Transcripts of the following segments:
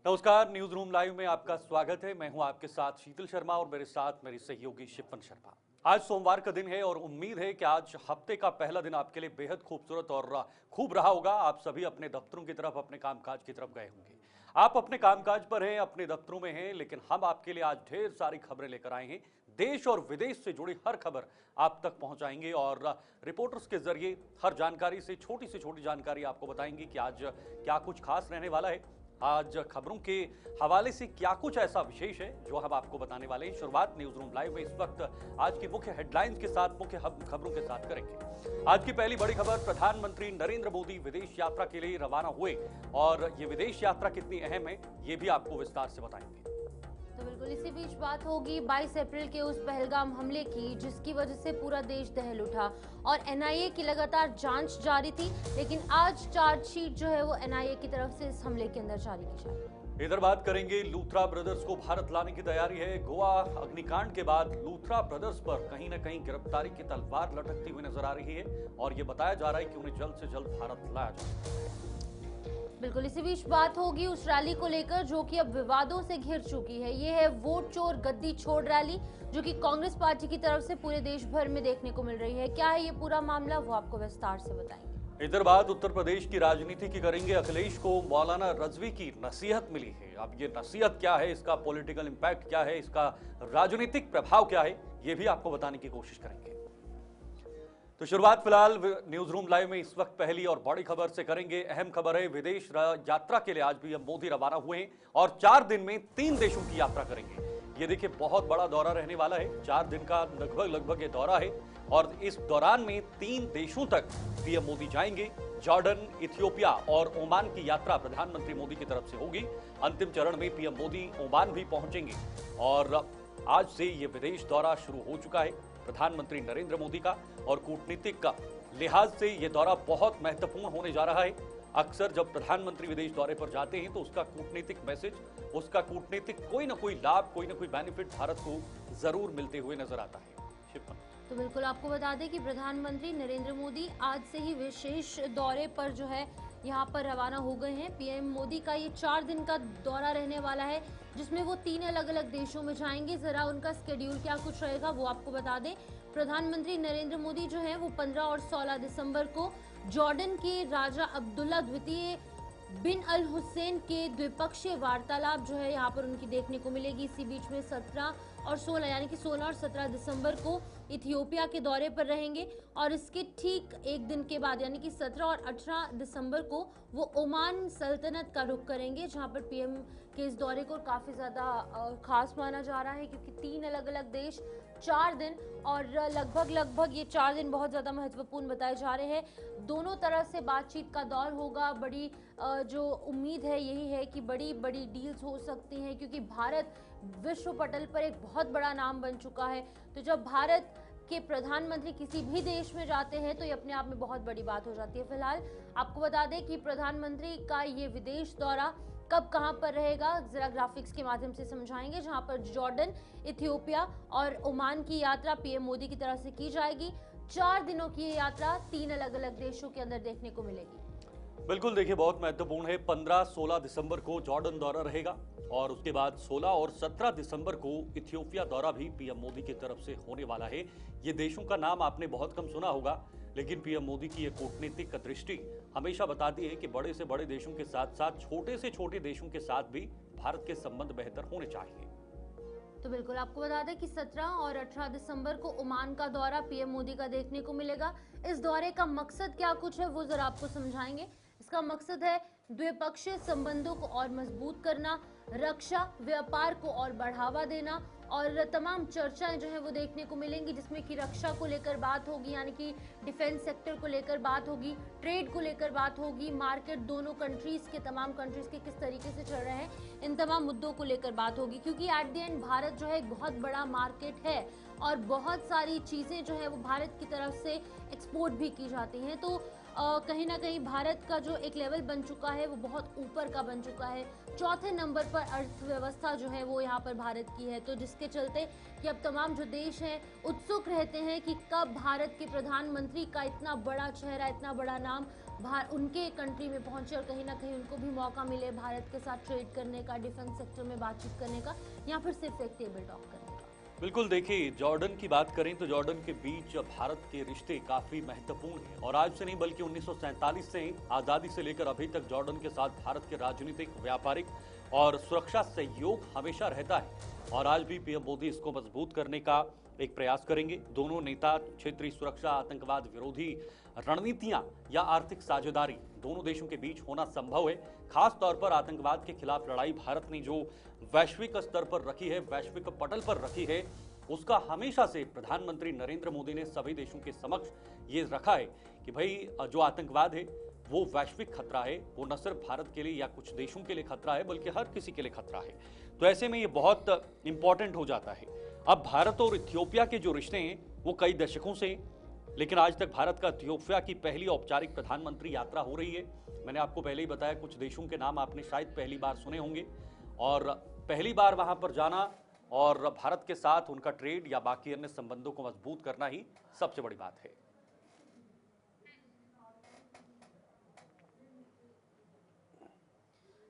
नमस्कार, news room live में आपका स्वागत है। मैं हूं आपके साथ शीतल शर्मा और मेरे साथ मेरी सहयोगी शिपन शर्मा। आज सोमवार का दिन है और उम्मीद है कि आज हफ्ते का पहला दिन आपके लिए बेहद खूबसूरत और खूब रहा होगा। आप सभी अपने दफ्तरों की तरफ, अपने कामकाज की तरफ गए होंगे। आप अपने कामकाज पर हैं, अपने दफ्तरों में हैं, लेकिन हम आपके लिए आज ढेर सारी खबरें लेकर आए हैं। देश और विदेश से जुड़ी हर खबर आप तक पहुंचाएंगे और रिपोर्टर्स के जरिए हर जानकारी से छोटी जानकारी आपको बताएंगे कि आज क्या कुछ खास रहने वाला है। आज खबरों के हवाले से क्या कुछ ऐसा विशेष है जो हम आपको बताने वाले हैं। शुरुआत न्यूज रूम लाइव में इस वक्त आज की मुख्य हेडलाइंस के साथ, मुख्य खबरों के साथ करेंगे। आज की पहली बड़ी खबर, प्रधानमंत्री नरेंद्र मोदी विदेश यात्रा के लिए रवाना हुए और ये विदेश यात्रा कितनी अहम है ये भी आपको विस्तार से बताएंगे। तो बिल्कुल इसी बीच बात होगी 22 अप्रैल के उस पहलगाम हमले की जिसकी वजह से पूरा देश दहल उठा और एनआईए की लगातार जांच जारी थी, लेकिन आज चार्जशीट जो है वो एनआईए की तरफ से इस हमले के अंदर जारी की जाएगी। इधर बात करेंगे, लूथरा ब्रदर्स को भारत लाने की तैयारी है। गोवा अग्निकांड के बाद लूथरा ब्रदर्स पर कहीं न कहीं गिरफ्तारी की तलवार लटकती हुई नजर आ रही है और ये बताया जा रहा है कि उन्हें जल्द से जल्द भारत लाया जाए। बिल्कुल इसी बीच बात होगी उस रैली को लेकर जो कि अब विवादों से घिर चुकी है। ये है वोट चोर गद्दी छोड़ रैली, जो कि कांग्रेस पार्टी की तरफ से पूरे देश भर में देखने को मिल रही है। क्या है ये पूरा मामला, वो आपको विस्तार से बताएंगे। इधर बात उत्तर प्रदेश की राजनीति की करेंगे। अखिलेश को मौलाना रजवी की नसीहत मिली है। अब ये नसीहत क्या है, इसका पॉलिटिकल इंपैक्ट क्या है, इसका राजनीतिक प्रभाव क्या है, ये भी आपको बताने की कोशिश करेंगे। तो शुरुआत फिलहाल न्यूज रूम लाइव में इस वक्त पहली और बड़ी खबर से करेंगे। अहम खबर है, विदेश यात्रा के लिए आज पीएम मोदी रवाना हुए हैं और 4 दिन में 3 देशों की यात्रा करेंगे। ये देखिए बहुत बड़ा दौरा रहने वाला है। 4 दिन का लगभग ये दौरा है और इस दौरान में 3 देशों तक पीएम मोदी जाएंगे। जॉर्डन, इथियोपिया और ओमान की यात्रा प्रधानमंत्री मोदी की तरफ से होगी। अंतिम चरण में पीएम मोदी ओमान भी पहुंचेंगे और आज से ये विदेश दौरा शुरू हो चुका है प्रधानमंत्री नरेंद्र मोदी का और कूटनीतिक का लिहाज से यह दौरा बहुत महत्वपूर्ण होने जा रहा है। अक्सर जब प्रधानमंत्री विदेश दौरे पर जाते हैं तो उसका कूटनीतिक मैसेज, उसका कूटनीतिक कोई ना कोई लाभ, कोई ना कोई बेनिफिट भारत को जरूर मिलते हुए नजर आता है। शिपन, तो बिल्कुल आपको बता दें कि प्रधानमंत्री नरेंद्र मोदी आज से ही विशेष दौरे पर जो है यहाँ पर रवाना हो गए हैं। पीएम मोदी का ये 4 दिन का दौरा रहने वाला है जिसमें वो 3 अलग अलग देशों में जाएंगे। जरा उनका स्केड्यूल क्या कुछ रहेगा वो आपको बता दें। प्रधानमंत्री नरेंद्र मोदी जो है वो 15 और 16 दिसंबर को जॉर्डन के राजा अब्दुल्ला द्वितीय बिन अल हुसैन के द्विपक्षीय वार्तालाप जो है यहाँ पर उनकी देखने को मिलेगी। इसी बीच में 17 और 16 यानी कि 16 और 17 दिसंबर को इथियोपिया के दौरे पर रहेंगे और इसके ठीक एक दिन के बाद यानी कि 17 और 18 दिसंबर को वो ओमान सल्तनत का रुख करेंगे, जहाँ पर पीएम के इस दौरे को काफ़ी ज़्यादा खास माना जा रहा है क्योंकि 3 अलग अलग देश, 4 दिन और लगभग ये 4 दिन बहुत ज़्यादा महत्वपूर्ण बताए जा रहे हैं। दोनों तरह से बातचीत का दौर होगा। बड़ी जो उम्मीद है यही है कि बड़ी बड़ी डील्स हो सकती हैं क्योंकि भारत विश्व पटल पर एक बहुत बड़ा नाम बन चुका है। तो जब भारत के प्रधानमंत्री किसी भी देश में जाते हैं तो ये अपने आप में बहुत बड़ी बात हो जाती है। फिलहाल आपको बता दें कि प्रधानमंत्री का ये विदेश दौरा कब कहां पर रहेगा, जरा ग्राफिक्स के माध्यम से समझाएंगे। जहां पर जॉर्डन, इथियोपिया और ओमान की यात्रा पीएम मोदी की तरफ से की जाएगी। 4 दिनों की ये यात्रा 3 अलग अलग देशों के अंदर देखने को मिलेगी। बिल्कुल देखिए बहुत महत्वपूर्ण है। 15-16 दिसंबर को जॉर्डन दौरा रहेगा और उसके बाद 16 और 17 दिसंबर को इथियोपिया दौरा भी पीएम मोदी की तरफ से होने वाला है। ये देशों का नाम आपने बहुत कम सुना होगा, लेकिन पीएम मोदी की ये कूटनीतिक दृष्टि हमेशा बताती है कि बड़े से बड़े देशों के साथ साथ छोटे से छोटे देशों के साथ भी भारत के संबंध बेहतर होने चाहिए। तो बिल्कुल आपको बता दें कि 17 और 18 दिसंबर को ओमान का दौरा पीएम मोदी का देखने को मिलेगा। इस दौरे का मकसद क्या कुछ है वो जरा आपको समझाएंगे। इसका मकसद है द्विपक्षीय संबंधों को और मजबूत करना, रक्षा व्यापार को और बढ़ावा देना और तमाम चर्चाएं जो है वो देखने को मिलेंगी जिसमें कि रक्षा को लेकर बात होगी यानी कि डिफेंस सेक्टर को लेकर बात होगी, ट्रेड को लेकर बात होगी, मार्केट दोनों कंट्रीज के, तमाम कंट्रीज के किस तरीके से चल रहे हैं, इन तमाम मुद्दों को लेकर बात होगी क्योंकि एट द एंड भारत जो है एक बहुत बड़ा मार्केट है और बहुत सारी चीज़ें जो है वो भारत की तरफ से एक्सपोर्ट भी की जाती हैं। तो कहीं ना कहीं भारत का जो एक लेवल बन चुका है वो बहुत ऊपर का बन चुका है। चौथे नंबर पर अर्थव्यवस्था जो है वो यहाँ पर भारत की है, तो जिसके चलते कि अब तमाम जो देश हैं उत्सुक रहते हैं कि कब भारत के प्रधानमंत्री का इतना बड़ा चेहरा, इतना बड़ा नाम उनके कंट्री में पहुंचे और कहीं ना कहीं उनको भी मौका मिले भारत के साथ ट्रेड करने का, डिफेंस सेक्टर में बातचीत करने का, या फिर सिर्फ एक टेबल टॉक करने का। बिल्कुल, देखिए जॉर्डन की बात करें तो जॉर्डन के बीच भारत के रिश्ते काफी महत्वपूर्ण हैं और आज से नहीं बल्कि 1947 से आजादी से लेकर अभी तक जॉर्डन के साथ भारत के राजनीतिक, व्यापारिक और सुरक्षा सहयोग हमेशा रहता है और आज भी पीएम मोदी इसको मजबूत करने का एक प्रयास करेंगे। दोनों नेता क्षेत्रीय सुरक्षा, आतंकवाद विरोधी रणनीतियां या आर्थिक साझेदारी दोनों देशों के बीच होना संभव है। खास तौर पर आतंकवाद के खिलाफ लड़ाई भारत ने जो वैश्विक स्तर पर रखी है, वैश्विक पटल पर रखी है, उसका हमेशा से प्रधानमंत्री नरेंद्र मोदी ने सभी देशों के समक्ष ये रखा है कि भाई जो आतंकवाद है वो वैश्विक खतरा है, वो न सिर्फ भारत के लिए या कुछ देशों के लिए खतरा है बल्कि हर किसी के लिए खतरा है। तो ऐसे में ये बहुत इंपॉर्टेंट हो जाता है। अब भारत और इथियोपिया के जो रिश्ते हैं वो कई दशकों से, लेकिन आज तक भारत का इथियोपिया की पहली औपचारिक प्रधानमंत्री यात्रा हो रही है। मैंने आपको पहले ही बताया कुछ देशों के नाम आपने शायद पहली बार सुने होंगे और पहली बार वहां पर जाना और भारत के साथ उनका ट्रेड या बाकी अन्य संबंधों को मजबूत करना ही सबसे बड़ी बात है।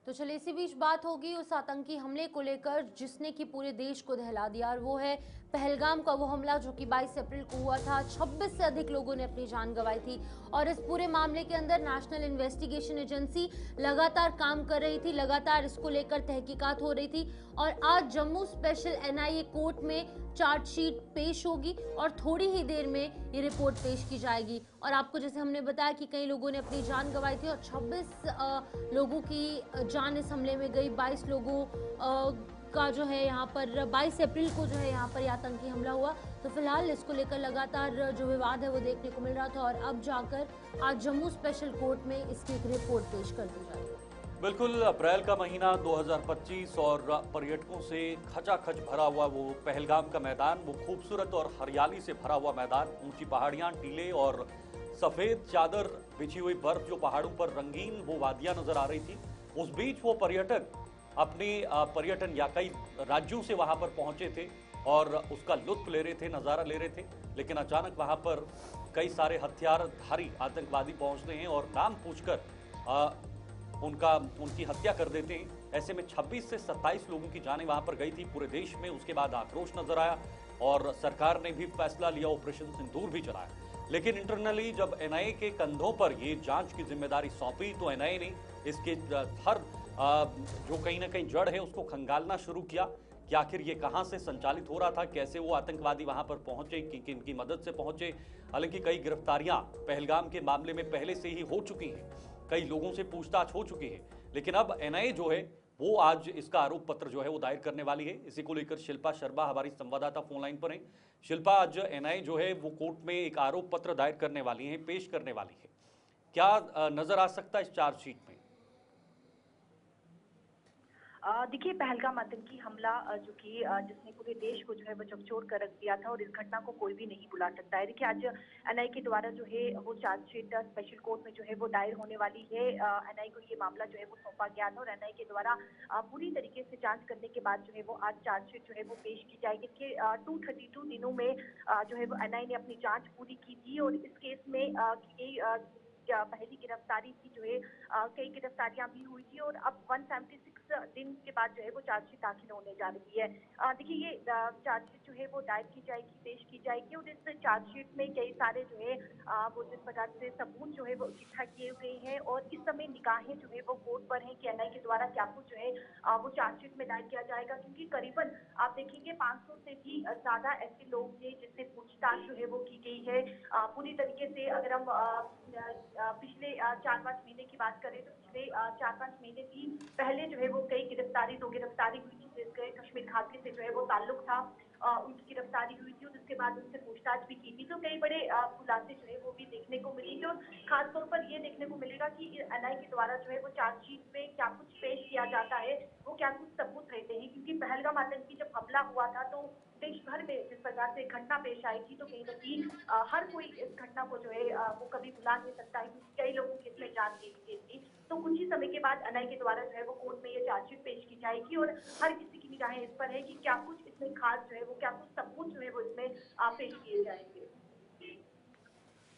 तो चलिए इसी बीच बात होगी उस आतंकी हमले को लेकर जिसने कि पूरे देश को दहला दिया, और वो है पहलगाम का वो हमला जो कि 22 अप्रैल को हुआ था। 26 से अधिक लोगों ने अपनी जान गंवाई थी और इस पूरे मामले के अंदर नेशनल इन्वेस्टिगेशन एजेंसी लगातार काम कर रही थी, लगातार इसको लेकर तहकीकात हो रही थी और आज जम्मू स्पेशल एनआईए कोर्ट में चार्जशीट पेश होगी और थोड़ी ही देर में ये रिपोर्ट पेश की जाएगी। और आपको जैसे हमने बताया कि कई लोगों ने अपनी जान गंवाई थी और 26 लोगों की जान इस हमले में गई। 22 लोगों का जो है यहाँ पर 22 अप्रैल को जो है यहाँ पर आतंकी हमला हुआ। तो फिलहाल इसको लेकर लगातार जो विवाद है वो देखने को मिल रहा था और अब जाकर आज जम्मू स्पेशल कोर्ट में इसकी एक रिपोर्ट पेश कर दी जाएगी। बिल्कुल, अप्रैल का महीना 2025 और पर्यटकों से खचाखच भरा हुआ वो पहलगाम का मैदान, वो खूबसूरत और हरियाली से भरा हुआ मैदान, ऊंची पहाड़ियां, टीले और सफेद चादर बिछी हुई बर्फ जो पहाड़ों पर रंगीन वो वादियां नजर आ रही थी। उस बीच वो पर्यटक अपने पर्यटन या कई राज्यों से वहां पर पहुंचे थे और उसका लुत्फ ले रहे थे, नज़ारा ले रहे थे, लेकिन अचानक वहां पर कई सारे हथियारधारी आतंकवादी पहुंचते हैं और नाम पूछकर उनकी हत्या कर देते हैं। ऐसे में 26 से 27 लोगों की जानें वहां पर गई थी पूरे देश में। उसके बाद आक्रोश नजर आया और सरकार ने भी फैसला लिया, ऑपरेशन सिंदूर भी चलाया। लेकिन इंटरनली जब एनआईए के कंधों पर ये जांच की जिम्मेदारी सौंपी तो एनआईए ने इसके हर जो कहीं ना कहीं जड़ है उसको खंगालना शुरू किया कि आखिर ये कहां से संचालित हो रहा था, कैसे वो आतंकवादी वहां पर पहुंचे, किनकी मदद से पहुंचे। हालांकि कई गिरफ्तारियां पहलगाम के मामले में पहले से ही हो चुकी हैं, कई लोगों से पूछताछ हो चुकी है, लेकिन अब एनआईए जो है वो आज इसका आरोप पत्र जो है वो दायर करने वाली है। इसी को लेकर शिल्पा शर्मा हमारी संवाददाता फोन लाइन पर है। शिल्पा, आज एनआईए जो है वो कोर्ट में एक आरोप पत्र दायर करने वाली है, पेश करने वाली है, क्या नजर आ सकता है इस चार्जशीट में? देखिए, पहलगाम आतंकी हमला जो कि जिसने पूरे देश को जो है वो झकझोर कर रख दिया था और इस घटना को कोई भी नहीं भुला सकता है। देखिए, आज एनआईए के द्वारा जो है वो चार्जशीट स्पेशल कोर्ट में जो है वो दायर होने वाली है। एनआईए को ये मामला जो है वो सौंपा गया था और एनआईए के द्वारा पूरी तरीके से जांच करने के बाद जो है वो आज चार्जशीट जो है वो पेश की जाएगी कि 232 दिनों में जो है वो एनआईए ने अपनी जांच पूरी की थी और इस केस में पहली गिरफ्तारी थी जो है कई गिरफ्तारियां भी हुई थी और अब 176 दिन के बाद जो है वो चार्जशीट दाखिल होने जा रही है। देखिए, ये चार्जशीट जो है वो दायर की जाएगी, पेश की जाएगी और इस चार्जशीट में कई सारे जो है वो जिस प्रकार से सबूत जो है वो इकट्ठा किए हुए हैं और इस समय निगाहें जो है वो कोर्ट पर है कि एनआईए के द्वारा क्या कुछ जो है वो चार्जशीट में दायर किया जाएगा, क्योंकि करीबन आप देखेंगे 500 से भी ज्यादा ऐसे लोग थे जिससे पूछताछ जो है वो की गई है। पूरी तरीके से अगर हम पिछले 4-5 महीने की बात करें तो पिछले 4-5 महीने भी पहले जो है वो कई दो गिरफ्तारी हुई थी जिसके कश्मीर घाटी से जो है वो ताल्लुक था, उनकी गिरफ्तारी हुई थी और उसके बाद उनसे पूछताछ भी की थी। तो कई बड़े खुलासे जो है वो भी देखने को मिलेंगे और खासतौर पर ये देखने को मिलेगा कि एनआईए के द्वारा जो है वो चार्जशीट में क्या कुछ पेश किया जाता है, वो क्या कुछ सबूत रहते हैं, क्योंकि पहलगाम आतंकी जब हमला हुआ था तो देश भर में जिस प्रकार से घटना पेश आई थी, तो कहीं ना कहीं हर कोई इस घटना को जो है वो कभी भुला नहीं सकता है, क्योंकि कई लोगों की इसमें जान गई थी। तो कुछ ही समय के बाद एनआईए के द्वारा जो है वो कोर्ट में ये चार्जशीट पेश की जाएगी और हर किसी की निगाहें इस पर है कि क्या कुछ इसमें खास जो है वो क्या कुछ सबूत जो है वो इसमें पेश किए जाएंगे।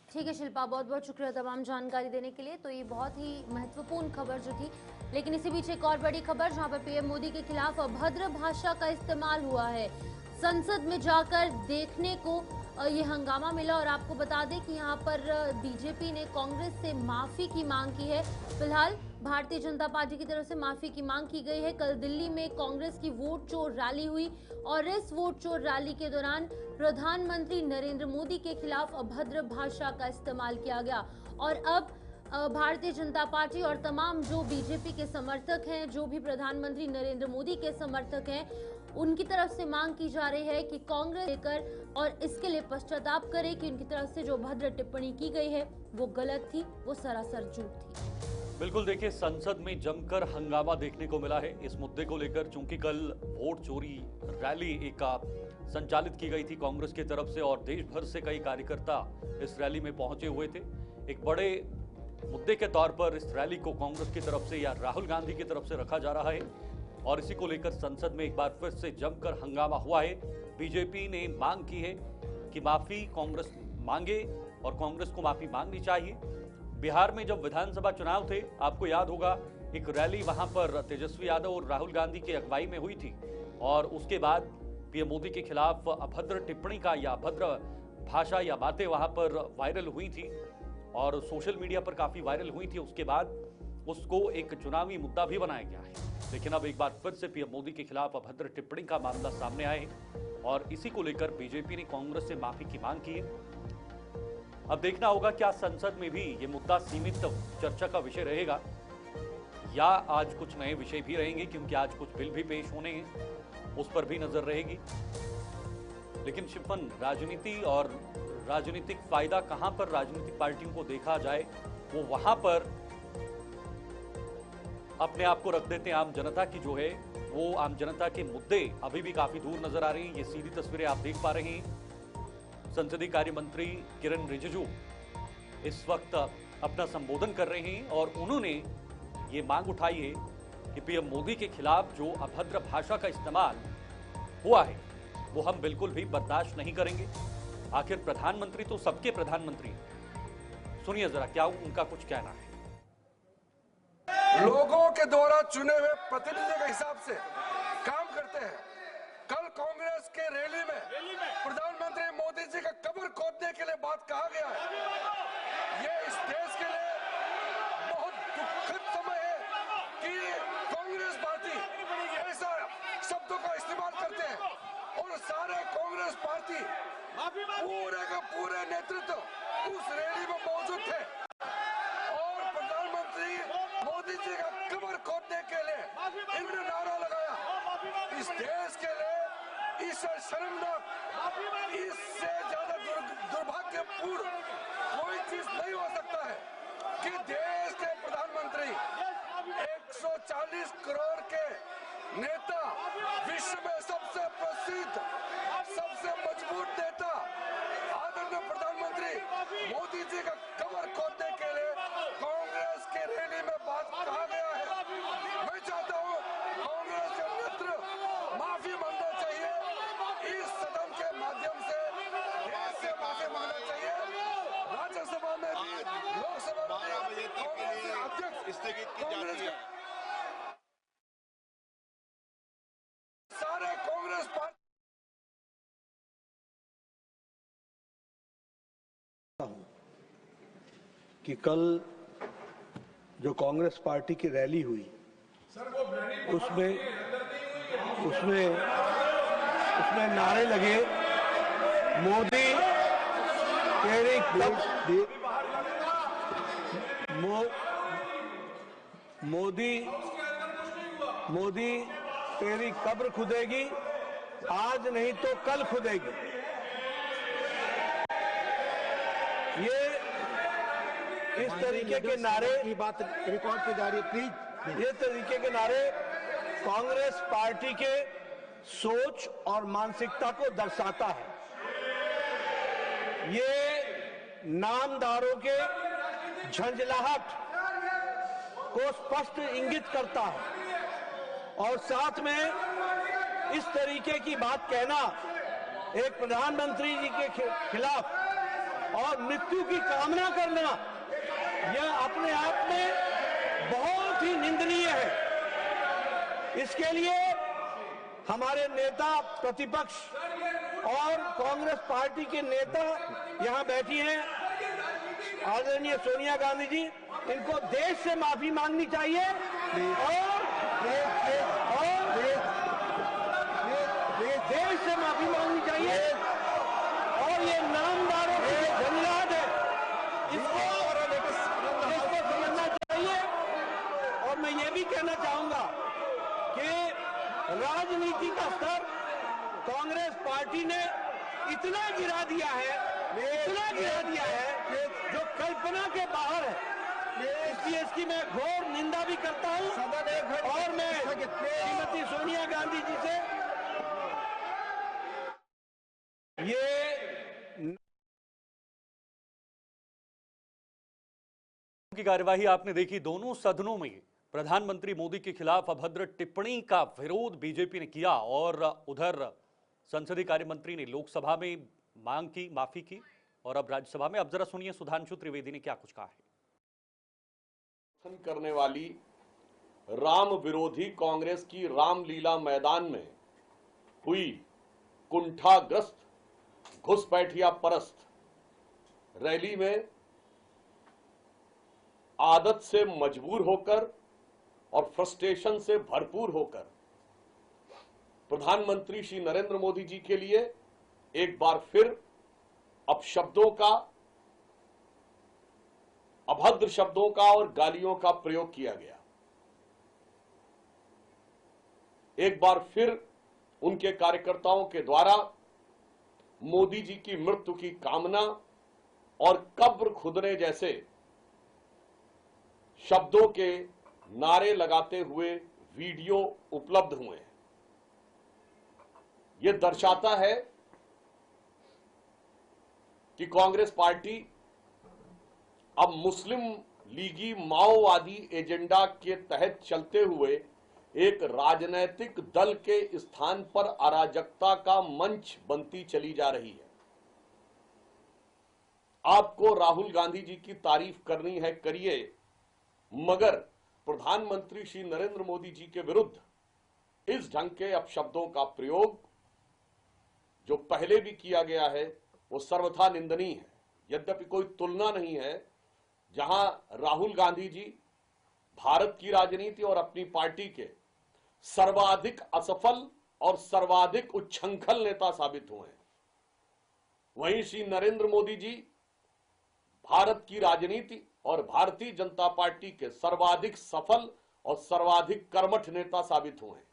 ठीक है शिल्पा, बहुत बहुत शुक्रिया तमाम जानकारी देने के लिए। तो ये बहुत ही महत्वपूर्ण खबर जो थी, लेकिन इसी बीच एक और बड़ी खबर जहां पर पीएम मोदी के खिलाफ अभद्र भाषा का इस्तेमाल हुआ है। संसद में जाकर देखने को ये हंगामा मिला और आपको बता दें कि यहाँ पर बीजेपी ने कांग्रेस से माफी की मांग की है। फिलहाल भारतीय जनता पार्टी की तरफ से माफी की मांग की गई है। कल दिल्ली में कांग्रेस की वोट चोर रैली हुई और इस वोट चोर रैली के दौरान प्रधानमंत्री नरेंद्र मोदी के खिलाफ अभद्र भाषा का इस्तेमाल किया गया। और अब भारतीय जनता पार्टी और तमाम जो बीजेपी के समर्थक हैं, जो भी प्रधानमंत्री नरेंद्र मोदी के समर्थक हैं, उनकी तरफ से मांग की जा रही है कि कांग्रेस लेकर और इसके लिए पश्चाताप करे कि उनकी तरफ से जो भद्र टिप्पणी की गई है वो गलत थी, वो सरासर झूठ थी। बिल्कुल, देखिए संसद में जमकर हंगामा देखने को मिला है इस मुद्दे को लेकर, चूंकि कल वोट चोरी रैली एक संचालित की गई थी कांग्रेस की तरफ से और देश भर से कई कार्यकर्ता इस रैली में पहुंचे हुए थे। एक बड़े मुद्दे के तौर पर इस रैली को कांग्रेस की तरफ से या राहुल गांधी की तरफ से रखा जा रहा है और इसी को लेकर संसद में एक बार फिर से जमकर हंगामा हुआ है। बीजेपी ने मांग की है कि माफी कांग्रेस मांगे और कांग्रेस को माफी मांगनी चाहिए। बिहार में जब विधानसभा चुनाव थे, आपको याद होगा, एक रैली वहां पर तेजस्वी यादव और राहुल गांधी की अगुवाई में हुई थी और उसके बाद पीएम मोदी के खिलाफ अभद्र टिप्पणी का या अभद्र भाषा या बातें वहां पर वायरल हुई थी और सोशल मीडिया पर काफी वायरल हुई थी। उसके बाद उसको एक चुनावी मुद्दा भी बनाया गया है, लेकिन अब एक बार फिर से पीएम मोदी के खिलाफ अभद्र टिप्पणी का मामला सामने आया है और इसी को लेकर बीजेपी ने कांग्रेस से माफी की मांग की है। अब देखना होगा क्या संसद में भी ये मुद्दा सीमित चर्चा का विषय रहेगा या आज कुछ नए विषय भी रहेंगे, क्योंकि आज कुछ बिल भी पेश होने हैं, उस पर भी नजर रहेगी। लेकिन शिफन, राजनीति और राजनीतिक फायदा कहां पर राजनीतिक पार्टियों को देखा जाए, वो वहां पर अपने आप को रख देते हैं। आम जनता की जो है वो आम जनता के मुद्दे अभी भी काफी दूर नजर आ रही हैं। ये सीधी तस्वीरें आप देख पा रहे हैं। संसदीय कार्य मंत्री किरण रिजिजू इस वक्त अपना संबोधन कर रहे हैं और उन्होंने ये मांग उठाई है कि पीएम मोदी के खिलाफ जो अभद्र भाषा का इस्तेमाल हुआ है वो हम बिल्कुल भी बर्दाश्त नहीं करेंगे। आखिर प्रधानमंत्री तो सबके प्रधानमंत्री हैं। सुनिए जरा क्या उनका कुछ कहना है। लोगों के द्वारा चुने हुए प्रतिनिधि के हिसाब से काम करते हैं। कल कांग्रेस के रैली में प्रधानमंत्री मोदी जी का कब्र खोदने के लिए बात कहा गया है। ये इस देश के लिए बहुत दुखद समय है कि कांग्रेस पार्टी ऐसा शब्दों का इस्तेमाल करते हैं और सारे कांग्रेस पार्टी पूरे का पूरे नेतृत्व उस रैली में मौजूद थे और प्रधानमंत्री मोदी जी का कब्र खोदने के लिए इन्होंने नारा लगाया। इस देश के लिए इससे शर्मनाक, इससे ज्यादा दुर्भाग्यपूर्ण कोई चीज नहीं हो सकता है कि देश के प्रधानमंत्री 140 करोड़ के नेता, विश्व में सबसे प्रसिद्ध, सबसे मजबूत नेता आदरणीय प्रधानमंत्री मोदी जी का कब्र खोदने के लिए कांग्रेस के रैली में बात कहा गया है। मैं चाहता हूं कांग्रेस के नेतृत्व माफी मांगना चाहिए, इस सदन के माध्यम से देश से माफी मांगना चाहिए। राज्यसभा में भी, लोकसभा में भी कांग्रेस के अध्यक्ष स्थगित की जा रही है। सारे कांग्रेस पार्टी कि कल जो कांग्रेस पार्टी की रैली हुई उसमें नारे लगे, मोदी तेरी मोदी तेरी कब्र खुदेगी, आज नहीं तो कल खुदेगी। ये इस तरीके के नारे की बात रिकॉर्ड पे जा रही है, प्लीज। ये तरीके के नारे कांग्रेस पार्टी के सोच और मानसिकता को दर्शाता है। ये नामदारों के झंझलाहट को स्पष्ट इंगित करता है और साथ में इस तरीके की बात कहना एक प्रधानमंत्री जी के खिलाफ और मृत्यु की कामना करना, यह अपने आप में बहुत ही निंदनीय है। इसके लिए हमारे नेता प्रतिपक्ष और कांग्रेस पार्टी के नेता यहां बैठी हैं, आदरणीय सोनिया गांधी जी, इनको देश से माफी मांगनी चाहिए और देश से माफी मांगनी चाहिए और ये नामदारों की झंझलाहट है, इसको समझना चाहिए। और मैं ये भी कहना चाहूंगा कि राजनीति का स्तर कांग्रेस पार्टी ने इतना गिरा दिया है जो कल्पना के बाहर है। इसलिए इसकी मैं घोर निंदा भी करता हूं और मैं श्रीमती सोनिया गांधी जी से की कार्यवाही आपने देखी। दोनों सदनों में प्रधानमंत्री मोदी के खिलाफ अभद्र टिप्पणी का विरोध बीजेपी ने किया और उधर संसदीय कार्य मंत्री ने लोकसभा में मांग की, माफी की और अब राज्यसभा में। अब जरा सुनिए सुधांशु त्रिवेदी ने क्या कुछ कहा है। करने वाली राम विरोधी कांग्रेस की रामलीला मैदान में हुई कुंठाग्रस्त घुसपैठिया परस्त रैली में आदत से मजबूर होकर और फ्रस्ट्रेशन से भरपूर होकर प्रधानमंत्री श्री नरेंद्र मोदी जी के लिए एक बार फिर अपशब्दों का, अभद्र शब्दों का और गालियों का प्रयोग किया गया। एक बार फिर उनके कार्यकर्ताओं के द्वारा मोदी जी की मृत्यु की कामना और कब्र खुदने जैसे शब्दों के नारे लगाते हुए वीडियो उपलब्ध हुए हैं। यह दर्शाता है कि कांग्रेस पार्टी अब मुस्लिम लीगी माओवादी एजेंडा के तहत चलते हुए एक राजनैतिक दल के स्थान पर अराजकता का मंच बनती चली जा रही है। आपको राहुल गांधी जी की तारीफ करनी है, करिए, मगर प्रधानमंत्री श्री नरेंद्र मोदी जी के विरुद्ध इस ढंग के अपशब्दों का प्रयोग जो पहले भी किया गया है वो सर्वथा निंदनीय है। यद्यपि कोई तुलना नहीं है जहां राहुल गांधी जी भारत की राजनीति और अपनी पार्टी के सर्वाधिक असफल और सर्वाधिक उच्छृंखल नेता साबित हुए हैं, वहीं श्री नरेंद्र मोदी जी भारत की राजनीति और भारतीय जनता पार्टी के सर्वाधिक सफल और सर्वाधिक कर्मठ नेता साबित हुए हैं।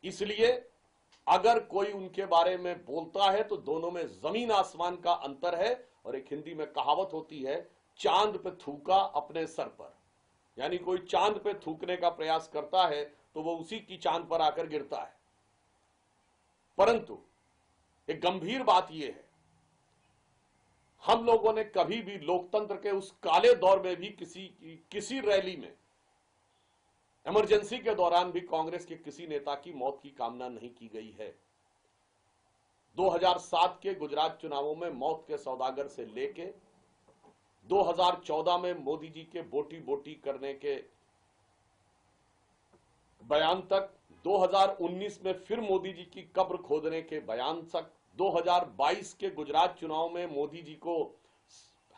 इसलिए अगर कोई उनके बारे में बोलता है तो दोनों में जमीन आसमान का अंतर है। और एक हिंदी में कहावत होती है, चांद पे थूका अपने सर पर, यानी कोई चांद पे थूकने का प्रयास करता है तो वो उसी की चांद पर आकर गिरता है। परंतु एक गंभीर बात यह है, हम लोगों ने कभी भी लोकतंत्र के उस काले दौर में भी किसी रैली में, इमरजेंसी के दौरान भी कांग्रेस के किसी नेता की मौत की कामना नहीं की गई है। 2007 के गुजरात चुनावों में मौत के सौदागर से लेके 2014 में मोदी जी के बोटी बोटी करने के बयान तक, 2019 में फिर मोदी जी की कब्र खोदने के बयान तक, 2022 के गुजरात चुनाव में मोदी जी को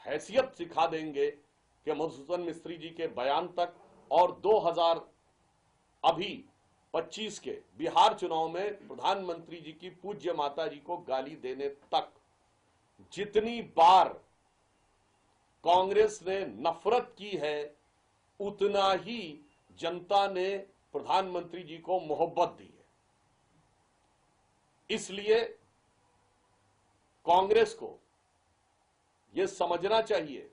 हैसियत सिखा देंगे कि मधुसूदन मिस्त्री जी के बयान तक, और 2025 के बिहार चुनाव में प्रधानमंत्री जी की पूज्य माता जी को गाली देने तक, जितनी बार कांग्रेस ने नफरत की है उतना ही जनता ने प्रधानमंत्री जी को मोहब्बत दी है। इसलिए कांग्रेस को यह समझना चाहिए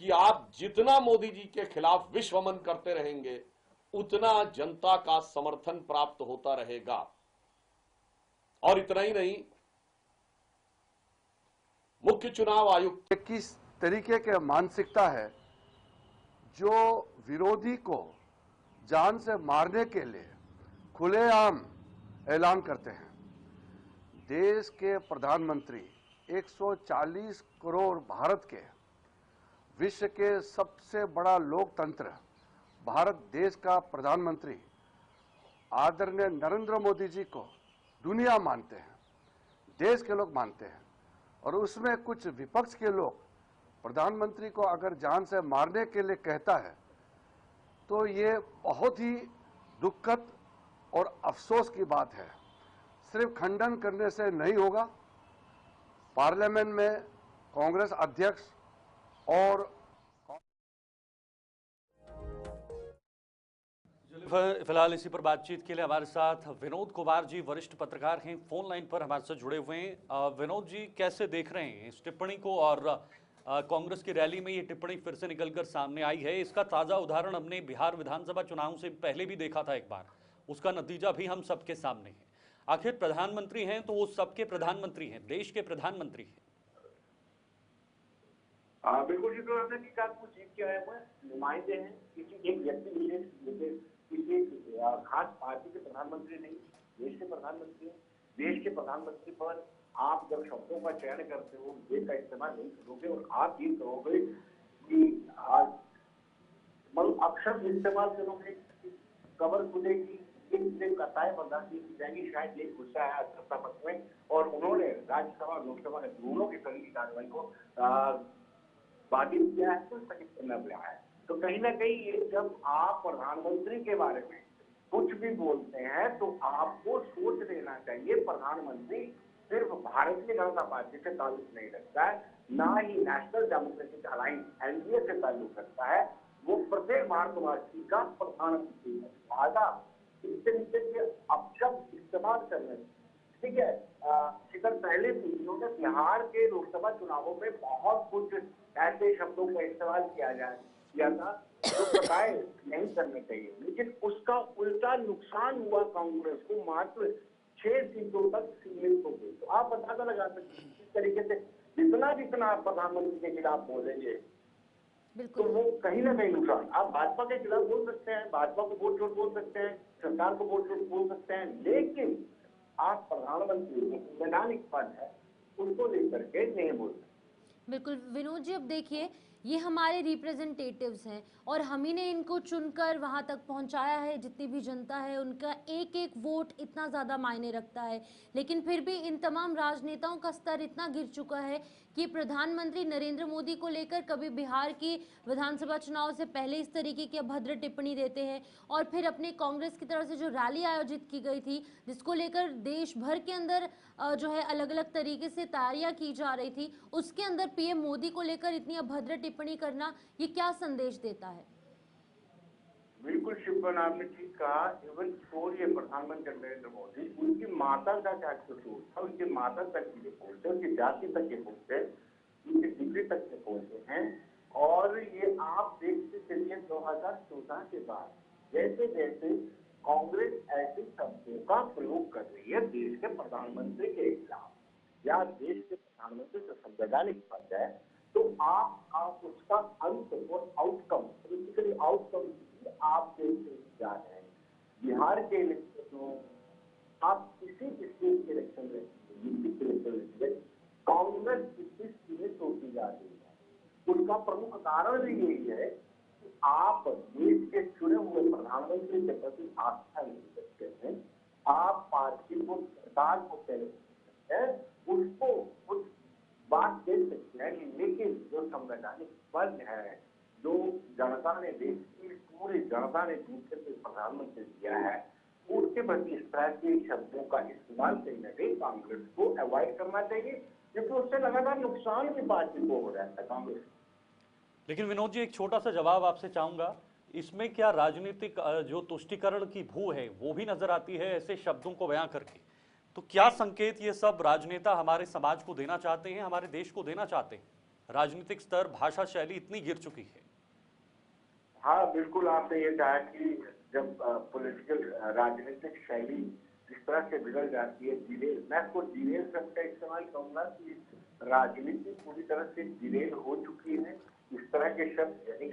कि आप जितना मोदी जी के खिलाफ विश्वमन करते रहेंगे उतना जनता का समर्थन प्राप्त होता रहेगा। और इतना ही नहीं, मुख्य चुनाव आयुक्त किस तरीके के मानसिकता है जो विरोधी को जान से मारने के लिए खुलेआम ऐलान करते हैं। देश के प्रधानमंत्री 140 करोड़ भारत के विश्व के सबसे बड़ा लोकतंत्र भारत देश का प्रधानमंत्री आदरणीय नरेंद्र मोदी जी को दुनिया मानते हैं, देश के लोग मानते हैं, और उसमें कुछ विपक्ष के लोग प्रधानमंत्री को अगर जान से मारने के लिए कहता है तो ये बहुत ही दुखद और अफसोस की बात है। सिर्फ खंडन करने से नहीं होगा। पार्लियामेंट में कांग्रेस अध्यक्ष और फिलहाल इसी पर बातचीत के लिए हमारे साथ विनोद कुमार जी वरिष्ठ पत्रकार हैं, फोन लाइन पर हमारे साथ जुड़े हुए हैं। विनोद जी, कैसे देख रहे हैं इस टिप्पणी को? और कांग्रेस की रैली में ये टिप्पणी फिर से निकलकर सामने आई है। इसका ताजा उदाहरण हमने बिहार विधानसभा चुनाव से पहले भी देखा था एक बार, उसका नतीजा भी हम सबके सामने है। आखिर प्रधानमंत्री हैं तो वो सबके प्रधानमंत्री हैं, देश के प्रधानमंत्री हैं। बिल्कुल ठीक है कि आपको जीत के आए हुए नुमाइंदे हैं, किसी एक व्यक्ति विशेष किसी खास पार्टी के प्रधानमंत्री नहीं, देश के प्रधानमंत्री हैं। देश के प्रधानमंत्री पर आप जब शब्दों का चयन करते हो, ये का इस्तेमाल नहीं करोगे और आप ये करोगे कि मतलब अक्षर इस्तेमाल करोगे, कबर खुदेगी, कताएं बर्दाश्त की जाएंगी, शायद ये गुस्सा है सत्ता पक्ष में। और उन्होंने राज्यसभा लोकसभा दोनों की सभी की कार्रवाई को बाधित किया है, तो स्थगित करना पड़ा है। तो कहीं ना कहीं ये जब आप प्रधानमंत्री के बारे में कुछ भी बोलते हैं तो आपको सोच लेना चाहिए प्रधानमंत्री सिर्फ भारतीय जनता पार्टी से ताल्लुक नहीं रखता है, ना ही नेशनल डेमोक्रेटिक अलायंस एनडीए से ताल्लुक रखता है, वो प्रत्येक भारतवासी का प्रधानमंत्री है। लिहाजा इस तरीके के अपशब्द इस्तेमाल करने, ठीक है, शिखर पहले भी इन्होंने बिहार के लोकसभा चुनावों में बहुत कुछ ऐसे शब्दों का इस्तेमाल किया था जो बताए नहीं करने चाहिए, लेकिन उसका उल्टा नुकसान हुआ कांग्रेस को, मात्र 6 सीटों तक सीमित हो गई। तो आप अंदाजा लगा सकते हैं इस तरीके से जितना आप प्रधानमंत्री के खिलाफ बोलेंगे तो वो कहीं ना कहीं नुकसान। आप भाजपा के खिलाफ बोल सकते हैं, भाजपा को वोट छोड़ बोल सकते हैं, सरकार को वोट छोड़ बोल सकते हैं, लेकिन आप प्रधानमंत्री जो संवैधानिक पद है उनको लेकर के नहीं बोल सकते। बिल्कुल विनोद जी, अब देखिए ये हमारे रिप्रेजेंटेटिव्स हैं और हम ही ने इनको चुनकर वहाँ तक पहुँचाया है। जितनी भी जनता है उनका एक एक वोट इतना ज़्यादा मायने रखता है, लेकिन फिर भी इन तमाम राजनेताओं का स्तर इतना गिर चुका है कि प्रधानमंत्री नरेंद्र मोदी को लेकर कभी बिहार की विधानसभा चुनाव से पहले इस तरीके की अभद्र टिप्पणी देते हैं और फिर अपने कांग्रेस की तरफ से जो रैली आयोजित की गई थी जिसको लेकर देश भर के अंदर जो है अलग अलग तरीके से तैयारियां की जा रही थी, उसके अंदर पीएम मोदी को लेकर इतनी अभद्र टिप्पणी करना ये क्या संदेश देता है? बिल्कुल शिवकन, आपने ठीक कहा। इवन छोड़िए प्रधानमंत्री नरेंद्र मोदी, उनकी माता का क्या कसूर था, उनकी माता तक की रिपोर्ट है, उनकी जाति तक की रिपोर्ट है, उनकी डिग्री तक के पहुंचे हैं। और ये आप देखते चलिए 2014 के बाद जैसे जैसे कांग्रेस ऐसे शब्दों का प्रयोग कर रही है देश के प्रधानमंत्री के खिलाफ या देश के प्रधानमंत्री से संवैधानिक पद है, तो आप उसका अंत और आउटकम, बेसिकली आउटकम आप देखते जा रहे हैं। बिहार के इलेक्शन आप किसी स्टेट के इलेक्शन में कांग्रेस कितनी सीमित होती जा रही है, उसका प्रमुख कारण भी यही है कि आप देश के चुने हुए प्रधानमंत्री के प्रति आस्था नहीं रखते हैं। आप पार्टी को, सरकार को कह सकते हैं, उसको कुछ बात दे सकते हैं, लेकिन जो संवैधानिक पद है, जो जनता ने, देश की पूरी जनता ने दूसरे से प्रधानमंत्री दिया है, उसके प्रति इस तरह के शब्दों का इस्तेमाल कहीं न कहीं कांग्रेस को अवॉइड करना चाहिए, क्योंकि उससे लगातार नुकसान भी पार्टी को हो रहा है कांग्रेस। लेकिन विनोद जी, एक छोटा सा जवाब आपसे चाहूंगा, इसमें क्या राजनीतिक जो तुष्टीकरण की भू है वो भी नजर आती है ऐसे शब्दों को बयां करके? तो क्या संकेत ये सब राजनेता हमारे समाज को देना चाहते हैं, हमारे देश को देना चाहते हैं? राजनीतिक स्तर, भाषा शैली इतनी गिर चुकी है। हाँ बिल्कुल, आपने ये कहा कि जब पॉलिटिकल राजनीतिक शैली जिस तरह से बिगड़ जाती है, डिरेल, मैं इसको डिरेल शब्द का इस्तेमाल करूंगा कि राजनीति पूरी तरह से डिरेल हो चुकी है। इस तरह के शब्द यही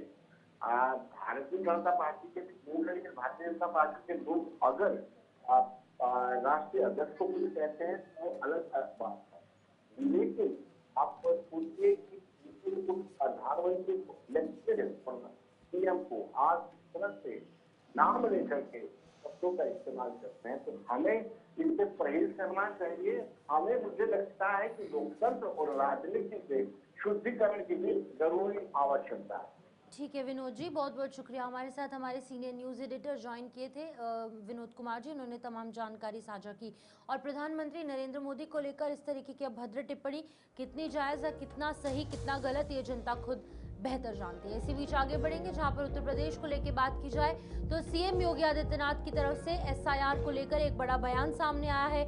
भारतीय जनता पार्टी के भारतीय जनता पार्टी के लोग अगर राष्ट्रीय अध्यक्ष को कुछ कहते हैं तो अलग बात है, लेकिन आप पूछिए कि प्रधानमंत्री पीएम को आज इस तरह से नाम लेकर के शब्दों का इस्तेमाल करते हैं तो हमें इससे परहेज करना चाहिए। हमें मुझे लगता है कि लोकतंत्र और राजनीति से शुद्धिकरण की भी जरूरी आवश्यकता है। ठीक है विनोद जी, बहुत बहुत शुक्रिया। हमारे साथ हमारे सीनियर न्यूज़ एडिटर ज्वाइन किए थे विनोद कुमार जी, उन्होंने तमाम जानकारी साझा की। और प्रधानमंत्री नरेंद्र मोदी को लेकर इस तरीके की अभद्र टिप्पणी कितनी जायज़ है, कितना सही, कितना गलत, ये जनता खुद बेहतर जानती है। इसी बीच आगे बढ़ेंगे, जहां पर उत्तर प्रदेश को लेकर बात की जाए तो सीएम योगी आदित्यनाथ की तरफ से एसआईआर को लेकर एक बड़ा बयान सामने आया है।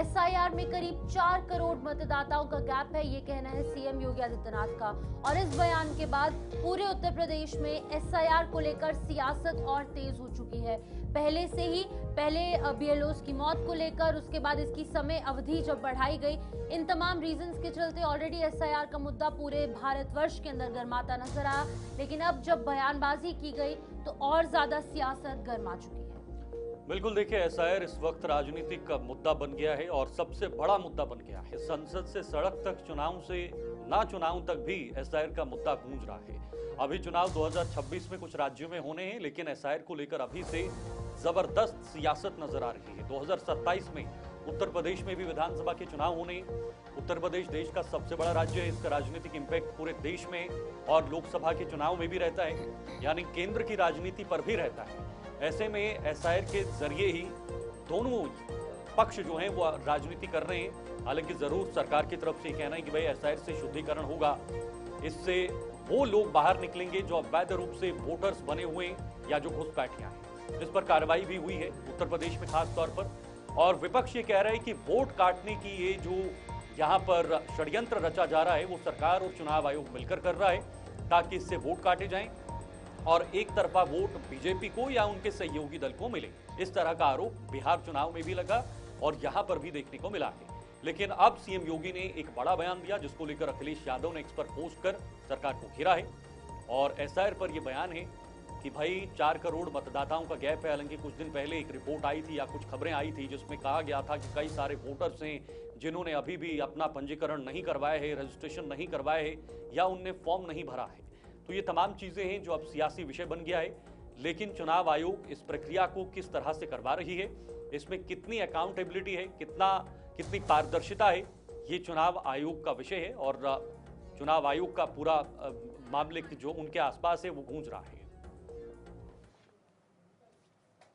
एसआईआर में करीब 4 करोड़ मतदाताओं का गैप है, ये कहना है सीएम योगी आदित्यनाथ का। और इस बयान के बाद पूरे उत्तर प्रदेश में एसआईआर को लेकर सियासत और तेज हो चुकी है। पहले से ही बीएलओस की मौत को लेकर, उसके बाद इसकी समय अवधि जब बढ़ाई गई, इन तमाम रीजंस के चलते ऑलरेडी एसआईआर का मुद्दा पूरे भारतवर्ष के अंदर गर्माता नजर आया। लेकिन अब जब बयानबाजी की गई तो और ज्यादा सियासत गर्मा चुकी है। बिल्कुल, देखिए एसआईआर इस वक्त राजनीतिक का मुद्दा बन गया है और सबसे बड़ा मुद्दा बन गया है। संसद से सड़क तक, चुनाव से ना चुनाव तक भी एसआईआर का मुद्दा गूंज रहा है। अभी चुनाव 2026 में कुछ राज्यों में होने हैं, लेकिन एसआईआर को लेकर अभी से जबरदस्त सियासत नजर आ रही है। 2027 में उत्तर प्रदेश में भी विधानसभा के चुनाव होने। उत्तर प्रदेश देश का सबसे बड़ा राज्य है, इसका राजनीतिक इम्पैक्ट पूरे देश में और लोकसभा के चुनाव में भी रहता है, यानी केंद्र की राजनीति पर भी रहता है। ऐसे में एसआईआर के जरिए ही दोनों पक्ष जो हैं वो राजनीति कर रहे हैं। हालांकि जरूर सरकार की तरफ से कहना है कि भाई एसआईआर से शुद्धिकरण होगा, इससे वो लोग बाहर निकलेंगे जो अवैध रूप से वोटर्स बने हुए या जो घुसपैठियां हैं। इस पर कार्रवाई भी हुई है उत्तर प्रदेश में खास तौर पर। और विपक्ष ये कह रहा है कि वोट काटने की ये जो यहाँ पर षड्यंत्र रचा जा रहा है वो सरकार और चुनाव आयोग मिलकर कर रहा है ताकि इससे वोट काटे जाएं और एक तरफा वोट बीजेपी को या उनके सहयोगी दल को मिले। इस तरह का आरोप बिहार चुनाव में भी लगा और यहाँ पर भी देखने को मिला है। लेकिन अब सीएम योगी ने एक बड़ा बयान दिया जिसको लेकर अखिलेश यादव ने एक्स पर पोस्ट कर सरकार को घेरा है। और एसआईआर पर यह बयान है कि भाई 4 करोड़ मतदाताओं का गैप है। हालांकि कुछ दिन पहले एक रिपोर्ट आई थी या कुछ खबरें आई थी जिसमें कहा गया था कि कई सारे वोटर्स हैं जिन्होंने अभी भी अपना पंजीकरण नहीं करवाया है, रजिस्ट्रेशन नहीं करवाया है या उनने फॉर्म नहीं भरा है। तो ये तमाम चीजें हैं जो अब सियासी विषय बन गया है। लेकिन चुनाव आयोग इस प्रक्रिया को किस तरह से करवा रही है, इसमें कितनी अकाउंटेबिलिटी है, कितनी पारदर्शिता है, ये चुनाव आयोग का विषय है। और चुनाव आयोग का पूरा मामले जो उनके आसपास है वो गूंज रहा है।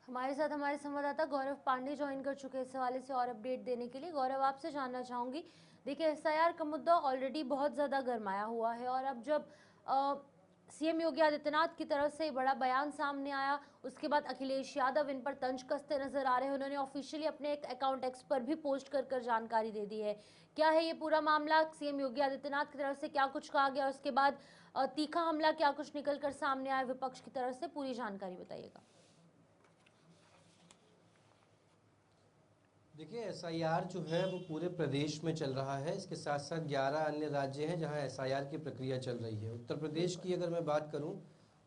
हमारे साथ हमारे संवाददाता गौरव पांडे ज्वाइन कर चुके हैं इस हवाले से और अपडेट देने के लिए। गौरव, आपसे जानना चाहूंगी, देखिए एसआईआर का मुद्दा ऑलरेडी बहुत ज़्यादा गरमाया हुआ है और अब जब सीएम योगी आदित्यनाथ की तरफ से बड़ा बयान सामने आया, उसके बाद अखिलेश यादव इन पर तंज कसते नजर आ रहे हैं। उन्होंने ऑफिशियली अपने एक अकाउंट एक्स पर भी पोस्ट कर जानकारी दे दी है। क्या है ये पूरा मामला, सीएम योगी आदित्यनाथ की तरफ से क्या कुछ कहा गया, उसके बाद तीखा हमला क्या कुछ निकल कर सामने आया विपक्ष की तरफ से, पूरी जानकारी बताइएगा। देखिए एसआईआर जो है वो पूरे प्रदेश में चल रहा है। इसके साथ साथ 11 अन्य राज्य हैं जहां एसआईआर की प्रक्रिया चल रही है। उत्तर प्रदेश की अगर मैं बात करूं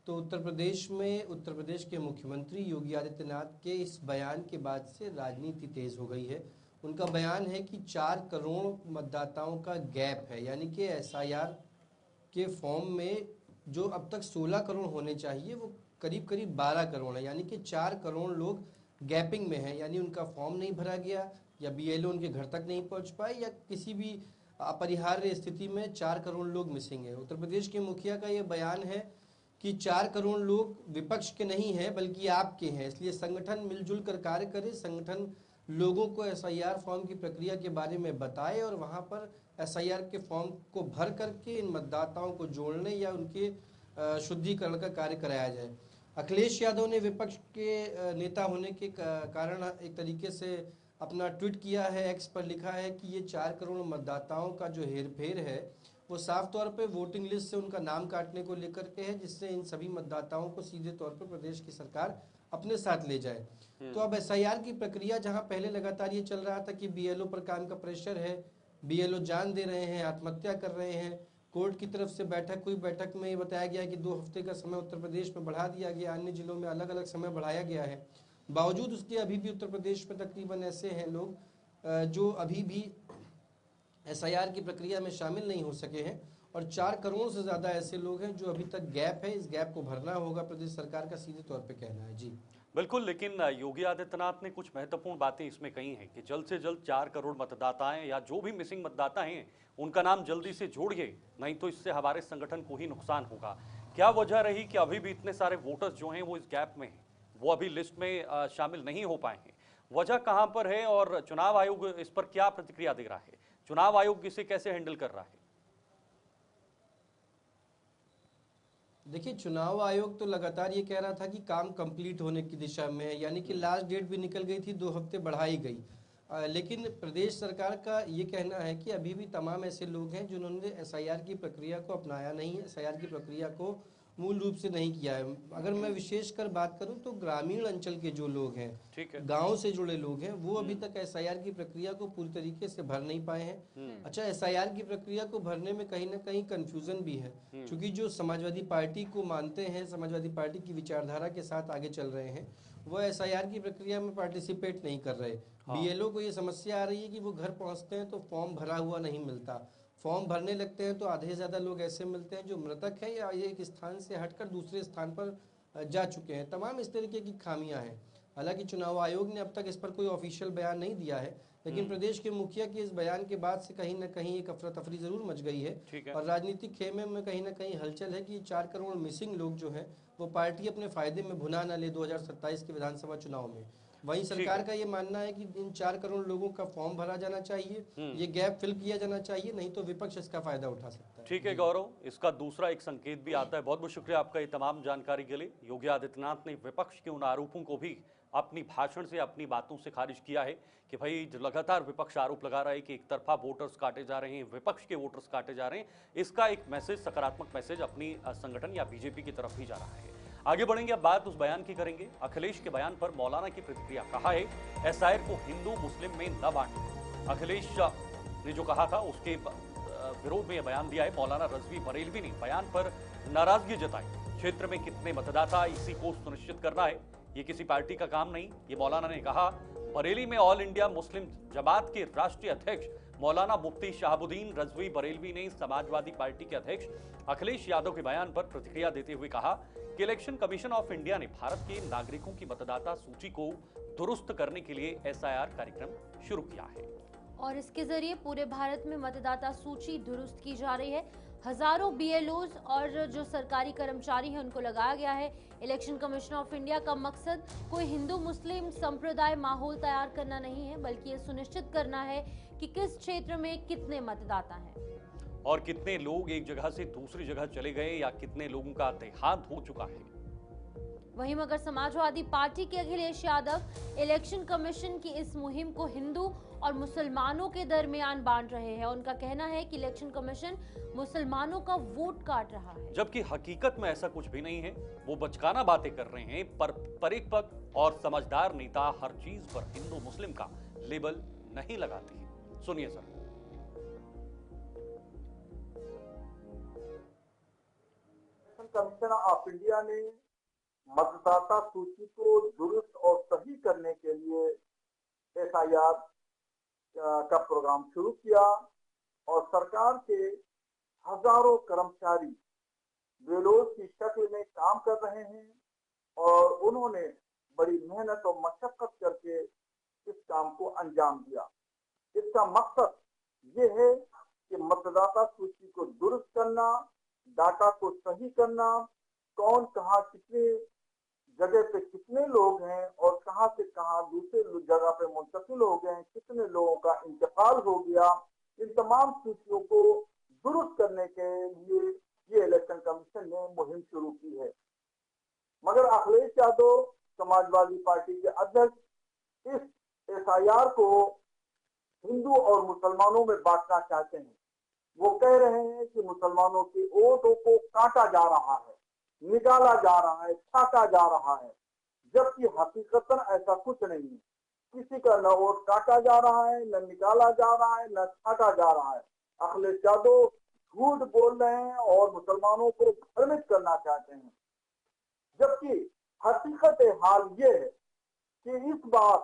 तो उत्तर प्रदेश में उत्तर प्रदेश के मुख्यमंत्री योगी आदित्यनाथ के इस बयान के बाद से राजनीति तेज हो गई है। उनका बयान है कि 4 करोड़ मतदाताओं का गैप है, यानी कि एसआईआर के फॉर्म में जो अब तक 16 करोड़ होने चाहिए वो करीब करीब 12 करोड़ है, यानी कि 4 करोड़ लोग गैपिंग में है, यानी उनका फॉर्म नहीं भरा गया या बीएलओ उनके घर तक नहीं पहुंच पाए या किसी भी अपरिहार्य स्थिति में 4 करोड़ लोग मिसिंग है। उत्तर प्रदेश के मुखिया का ये बयान है कि 4 करोड़ लोग विपक्ष के नहीं हैं बल्कि आपके हैं, इसलिए संगठन मिलजुल कर कार्य करे, संगठन लोगों को एसआईआर फॉर्म की प्रक्रिया के बारे में बताए और वहाँ पर एसआईआर के फॉर्म को भर करके इन मतदाताओं को जोड़ने या उनके शुद्धिकरण का कार्य कराया जाए। अखिलेश यादव ने विपक्ष के नेता होने के कारण एक तरीके से अपना ट्वीट किया है, एक्स पर लिखा है कि ये 4 करोड़ मतदाताओं का जो हेरफेर है वो साफ तौर पे वोटिंग लिस्ट से उनका नाम काटने को लेकर के है, जिससे इन सभी मतदाताओं को सीधे तौर पर प्रदेश की सरकार अपने साथ ले जाए। तो अब एसआईआर की प्रक्रिया जहां पहले लगातार ये चल रहा था कि बीएलओ पर काम का प्रेशर है, बीएलओ जान दे रहे हैं, आत्महत्या कर रहे हैं, कोर्ट की तरफ से बैठक हुई, बैठक में ये बताया गया कि 2 हफ्ते का समय उत्तर प्रदेश में बढ़ा दिया गया, अन्य जिलों में अलग अलग समय बढ़ाया गया है। बावजूद उसके अभी भी उत्तर प्रदेश में तकरीबन ऐसे हैं लोग जो अभी भी एसआईआर की प्रक्रिया में शामिल नहीं हो सके हैं, और 4 करोड़ से ज़्यादा ऐसे लोग हैं जो अभी तक गैप है। इस गैप को भरना होगा, प्रदेश सरकार का सीधे तौर पे कहना है। जी बिल्कुल, लेकिन योगी आदित्यनाथ ने कुछ महत्वपूर्ण बातें इसमें कही हैं कि जल्द से जल्द 4 करोड़ मतदाताएं या जो भी मिसिंग मतदाता हैं उनका नाम जल्दी से जोड़िए, नहीं तो इससे हमारे संगठन को ही नुकसान होगा। क्या वजह रही कि अभी भी इतने सारे वोटर्स जो हैं वो इस गैप में हैं, वो अभी लिस्ट में शामिल नहीं हो पाए हैं? वजह कहाँ पर है और चुनाव आयोग इस पर क्या प्रतिक्रिया दे रहा है? चुनाव आयोग इसे कैसे हैंडल कर रहा है? देखिए, चुनाव आयोग तो लगातार ये कह रहा था कि काम कंप्लीट होने की दिशा में है, यानी कि लास्ट डेट भी निकल गई थी, 2 हफ्ते बढ़ाई गई। लेकिन प्रदेश सरकार का ये कहना है कि अभी भी तमाम ऐसे लोग हैं जिन्होंने एसआईआर की प्रक्रिया को अपनाया नहीं है, एसआईआर की प्रक्रिया को मूल रूप से नहीं किया है। अगर मैं विशेषकर बात करूं तो ग्रामीण अंचल के जो लोग हैं, ठीक है, गांव से जुड़े लोग हैं, वो अभी तक एसआईआर की प्रक्रिया को पूरी तरीके से भर नहीं पाए हैं। अच्छा, एसआईआर की प्रक्रिया को भरने में कहीं ना कहीं कंफ्यूजन भी है, क्योंकि जो समाजवादी पार्टी को मानते हैं, समाजवादी पार्टी की विचारधारा के साथ आगे चल रहे हैं, वो एसआईआर की प्रक्रिया में पार्टिसिपेट नहीं कर रहे। बीएलओ को ये समस्या आ रही है कि वो घर पहुंचते हैं तो फॉर्म भरा हुआ नहीं मिलता, फॉर्म भरने लगते हैं तो आधे से ज़्यादा लोग ऐसे मिलते हैं जो मृतक है या एक स्थान से हटकर दूसरे स्थान पर जा चुके हैं। तमाम इस तरीके की खामियां हैं। हालांकि चुनाव आयोग ने अब तक इस पर कोई ऑफिशियल बयान नहीं दिया है, लेकिन प्रदेश के मुखिया के इस बयान के बाद से कहीं ना कहीं एक अफरा तफरी जरूर मच गई है, और राजनीतिक खेमे में कहीं ना कहीं हलचल है कि 4 करोड़ मिसिंग लोग जो हैं वो पार्टी अपने फायदे में भुना न ले 2027 के विधानसभा चुनाव में। वहीं सरकार का ये मानना है कि इन 4 करोड़ लोगों का फॉर्म भरा जाना चाहिए, ये गैप फिल किया जाना चाहिए, नहीं तो विपक्ष इसका फायदा उठा सकता है। ठीक है गौरव, इसका दूसरा एक संकेत भी आता है। बहुत बहुत शुक्रिया आपका ये तमाम जानकारी के लिए। योगी आदित्यनाथ ने विपक्ष के उन आरोपों को भी अपनी भाषण से, अपनी बातों से खारिज किया है कि भाई लगातार विपक्ष आरोप लगा रहा है कि एक तरफा वोटर्स काटे जा रहे हैं, विपक्ष के वोटर्स काटे जा रहे हैं। इसका एक मैसेज, सकारात्मक मैसेज अपनी संगठन या बीजेपी की तरफ ही जा रहा है। आगे बढ़ेंगे, अब बात उस बयान की करेंगे। अखिलेश के बयान पर मौलाना की प्रतिक्रिया। कहा है एसआईआर को हिंदू मुस्लिम में न बांटे। अखिलेश ने जो कहा था उसके विरोध में यह बयान दिया है। मौलाना रजवी बरेलवी ने बयान पर नाराजगी जताई। क्षेत्र में कितने मतदाता, इसी को सुनिश्चित करना है, ये किसी पार्टी का काम नहीं, ये मौलाना ने कहा। बरेली में ऑल इंडिया मुस्लिम जमात के राष्ट्रीय अध्यक्ष मौलाना मुफ्ती शहाबुद्दीन रजवी बरेलवी ने समाजवादी पार्टी के अध्यक्ष अखिलेश यादव के बयान पर प्रतिक्रिया देते हुए कहा कि इलेक्शन कमीशन ऑफ इंडिया ने भारत के नागरिकों की मतदाता सूची को दुरुस्त करने के लिए एसआईआर कार्यक्रम शुरू किया है, और इसके जरिए पूरे भारत में मतदाता सूची दुरुस्त की जा रही है। हजारों बीएलओज और जो सरकारी कर्मचारी हैं उनको लगाया गया है। इलेक्शन कमीशन ऑफ इंडिया का मकसद कोई हिंदू मुस्लिम संप्रदाय माहौल तैयार करना नहीं है, बल्कि ये सुनिश्चित करना है कि किस क्षेत्र में कितने मतदाता हैं और कितने लोग एक जगह से दूसरी जगह चले गए या कितने लोगों का देहांत हो चुका है। वहीं मगर समाजवादी पार्टी के अखिलेश यादव इलेक्शन कमीशन की इस मुहिम को हिंदू और मुसलमानों के दरमियान बांट रहे हैं। उनका कहना है कि इलेक्शन कमीशन मुसलमानों का वोट काट रहा है, जबकि हकीकत में ऐसा कुछ भी नहीं है। वो बचकाना बातें कर रहे हैं, पर परिपक्व और समझदार नेता हर चीज पर हिंदू मुस्लिम का लेबल नहीं लगाते हैं। सुनिए सर। कमीशन ऑफ इंडिया ने मतदाता सूची को दुरुस्त और सही करने के लिए एसआईआर का प्रोग्राम शुरू किया, और सरकार के हजारों कर्मचारी बेलोज की शक्ल में काम कर रहे हैं, और उन्होंने बड़ी मेहनत और मशक्कत करके इस काम को अंजाम दिया। इसका मकसद ये है कि मतदाता सूची को दुरुस्त करना, डाटा को सही करना, कौन कहाँ कितने जगह पे कितने लोग हैं और कहां से कहां दूसरे जगह पे मुंतकिल हो गए हैं, कितने लोगों का इंतकाल हो गया, इन तमाम सूचियों को दुरुस्त करने के लिए ये इलेक्शन कमीशन ने मुहिम शुरू की है। मगर अखिलेश यादव समाजवादी पार्टी के अध्यक्ष इस एसआईआर को हिंदू और मुसलमानों में बांटना चाहते हैं। वो कह रहे हैं कि मुसलमानों के वोटों को काटा जा रहा है, निकाला जा रहा है, छाटा जा रहा है, जबकि हकीकतन ऐसा कुछ नहीं है। किसी का न वोट काटा जा रहा है, न निकाला जा रहा है, न छाटा जा रहा है। अखिलेश यादव झूठ बोल रहे हैं और मुसलमानों को भ्रमित करना चाहते हैं, जबकि हकीकत हाल ये है कि इस बार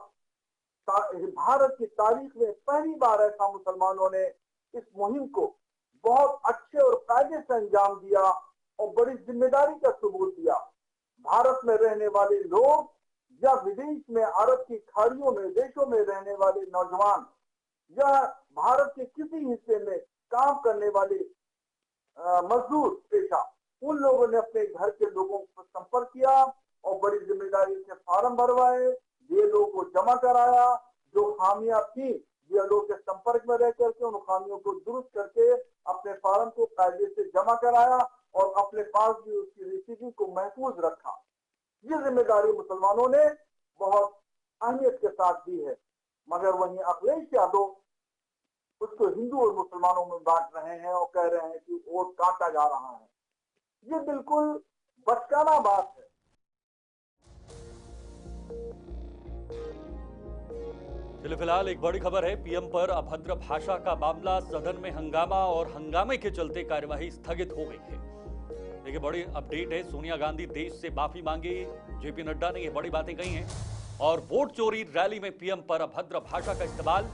भारत की तारीख में पहली बार ऐसा मुसलमानों ने इस मुहिम को बहुत अच्छे और कायदे से अंजाम दिया और बड़ी जिम्मेदारी का सबूत दिया। भारत में रहने वाले लोग या विदेश में अरब की खाड़ियों में देशों में रहने वाले नौजवान या भारत के किसी हिस्से में काम करने वाले मजदूर पेशा, उन लोगों ने अपने घर के लोगों को संपर्क किया और बड़ी जिम्मेदारी से फार्म भरवाए, ये लोगों को जमा कराया। जो खामियां थी ये लोग के संपर्क में रह करके उन खामियों को दुरुस्त करके अपने फार्म को कायदे से जमा कराया और अपने पास भी उसकी रिसीविंग को महफूज रखा। ये जिम्मेदारी मुसलमानों ने बहुत अहमियत के साथ दी है, मगर वहीं अखिलेश यादव उसको हिंदू और मुसलमानों में बांट रहे हैं और कह रहे हैं कि वोट काटा जा रहा है। ये बिल्कुल बचकाना बात है। चलिए फिलहाल एक बड़ी खबर है, पीएम पर अभद्र भाषा का मामला, सदन में हंगामा और हंगामे के चलते कार्यवाही स्थगित हो गई है। देखिए बड़ी अपडेट है, सोनिया गांधी देश से माफी मांगी, जेपी नड्डा ने ये बड़ी बातें कही हैं और वोट चोरी रैली में पीएम पर अभद्र भाषा का इस्तेमाल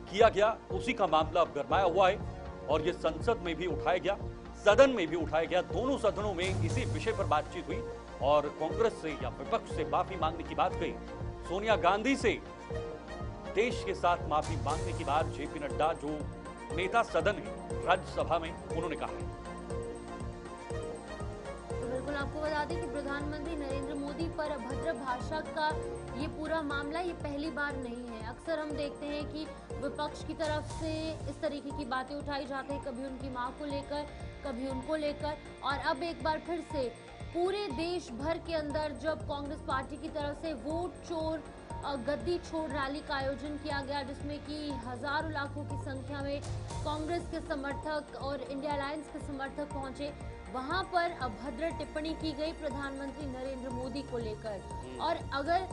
किया गया, उसी का मामला अब गरमाया हुआ है और ये संसद में भी उठाया गया, सदन में भी उठाया गया। दोनों सदनों में इसी विषय पर बातचीत हुई और कांग्रेस से या विपक्ष से माफी मांगने की बात कही। सोनिया गांधी से देश के साथ माफी मांगने की बात जेपी नड्डा जो नेता सदन है राज्यसभा में, उन्होंने कहा है। तो बिल्कुल आपको बता दें कि प्रधानमंत्री नरेंद्र मोदी पर अभद्र भाषा का ये पूरा मामला ये पहली बार नहीं है। अक्सर हम देखते हैं कि विपक्ष की तरफ से इस तरीके की बातें उठाई जाती हैं, कभी उनकी मां को लेकर, कभी उनको लेकर, और अब एक बार फिर से पूरे देश भर के अंदर जब कांग्रेस पार्टी की तरफ से वोट चोर गद्दी छोड़ रैली का आयोजन किया गया, जिसमें कि हजारों लाखों की संख्या में कांग्रेस के समर्थक और इंडिया अलायंस के समर्थक पहुंचे, वहां पर अभद्र टिप्पणी की गई प्रधानमंत्री नरेंद्र मोदी को लेकर। और अगर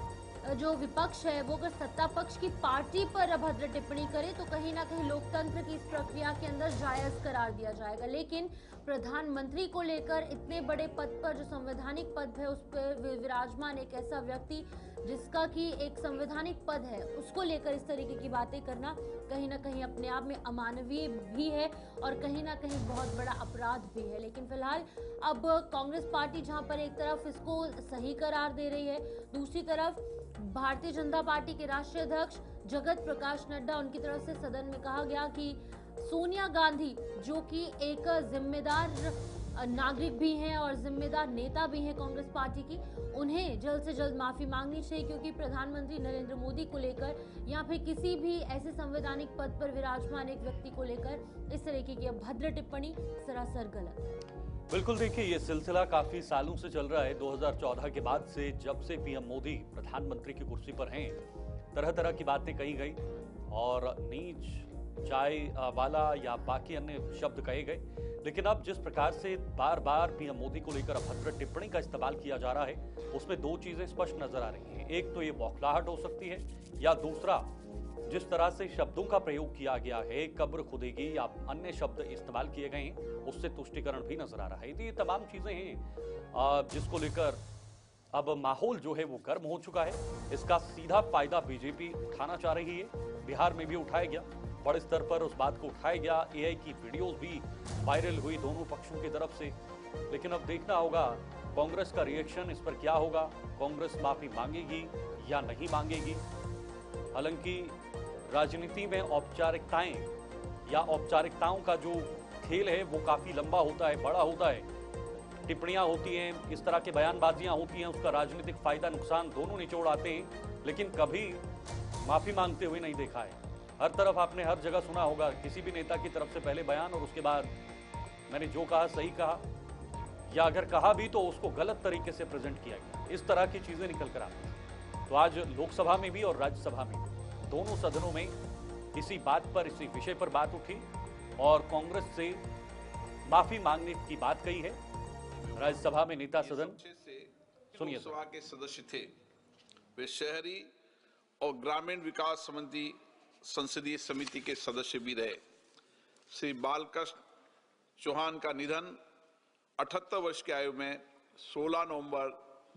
जो विपक्ष है वो अगर सत्ता पक्ष की पार्टी पर अभद्र टिप्पणी करे तो कहीं ना कहीं लोकतंत्र की इस प्रक्रिया के अंदर जायज करार दिया जाएगा, लेकिन प्रधानमंत्री को लेकर इतने बड़े पद पर, जो संवैधानिक पद है, उस पर विराजमान एक ऐसा व्यक्ति जिसका कि एक संवैधानिक पद है, उसको लेकर इस तरीके की बातें करना कहीं ना कहीं अपने आप में अमानवीय भी है और कहीं ना कहीं बहुत बड़ा अपराध भी है। लेकिन फिलहाल अब कांग्रेस पार्टी जहां पर एक तरफ इसको सही करार दे रही है, दूसरी तरफ भारतीय जनता पार्टी के राष्ट्रीय अध्यक्ष जगत प्रकाश नड्डा, उनकी तरफ से सदन में कहा गया कि सोनिया गांधी जो कि एक जिम्मेदार नागरिक भी हैं और जिम्मेदार नेता भी हैं कांग्रेस पार्टी की, उन्हें जल्द से जल्द माफी मांगनी चाहिए, क्योंकि प्रधानमंत्री नरेंद्र मोदी को लेकर या फिर किसी भी ऐसे संवैधानिक पद पर विराजमान एक व्यक्ति को लेकर इस तरीके की अभद्र टिप्पणी सरासर गलत। बिल्कुल, देखिए ये सिलसिला काफी सालों से चल रहा है। 2014 के बाद से, जब से पीएम मोदी प्रधानमंत्री की कुर्सी पर हैं, तरह तरह की बातें कही गई और नीच चाय वाला या बाकी अन्य शब्द कहे गए, लेकिन अब जिस प्रकार से बार बार पीएम मोदी को लेकर अभद्र टिप्पणी का इस्तेमाल किया जा रहा है, उसमें दो चीजें स्पष्ट नजर आ रही हैं। एक तो ये बौखलाहट हो सकती है, या दूसरा जिस तरह से शब्दों का प्रयोग किया गया है, कब्र खुदेगी या अन्य शब्द इस्तेमाल किए गए हैं, उससे तुष्टिकरण भी नजर आ रहा है। तो ये तमाम चीजें हैं जिसको लेकर अब माहौल जो है वो गर्म हो चुका है। इसका सीधा फायदा बीजेपी उठाना चाह रही है। बिहार में भी उठाया गया, बड़े स्तर पर उस बात को उठाया गया, एआई की वीडियोस भी वायरल हुई दोनों पक्षों की तरफ से। लेकिन अब देखना होगा कांग्रेस का रिएक्शन इस पर क्या होगा, कांग्रेस माफी मांगेगी या नहीं मांगेगी। हालांकि राजनीति में औपचारिकताएं या औपचारिकताओं का जो खेल है वो काफी लंबा होता है, बड़ा होता है। टिप्पणियां होती हैं, इस तरह के बयानबाजियां होती हैं, उसका राजनीतिक फायदा नुकसान दोनों निचोड़ आते हैं, लेकिन कभी माफी मांगते हुए नहीं देखा है। हर तरफ आपने हर जगह सुना होगा किसी भी नेता की तरफ से पहले बयान और उसके बाद मैंने जो कहा सही कहा, या अगर कहा भी तो उसको गलत तरीके से प्रेजेंट किया गया। इस तरह की चीजें निकल कर आती हैं। तो आज लोकसभा में भी और राज्यसभा में दोनों सदनों में इसी बात पर, इसी विषय पर बात उठी और कांग्रेस से माफी मांगने की बात कही है। राज्यसभा में नेता सदन सुनिए, लोकसभा के सदस्य थे वे शहरी और ग्रामीण विकास संबंधी संसदीय समिति के सदस्य भी रहे। श्री बालकृष्ण चौहान का निधन 78 वर्ष की आयु में 16 नवंबर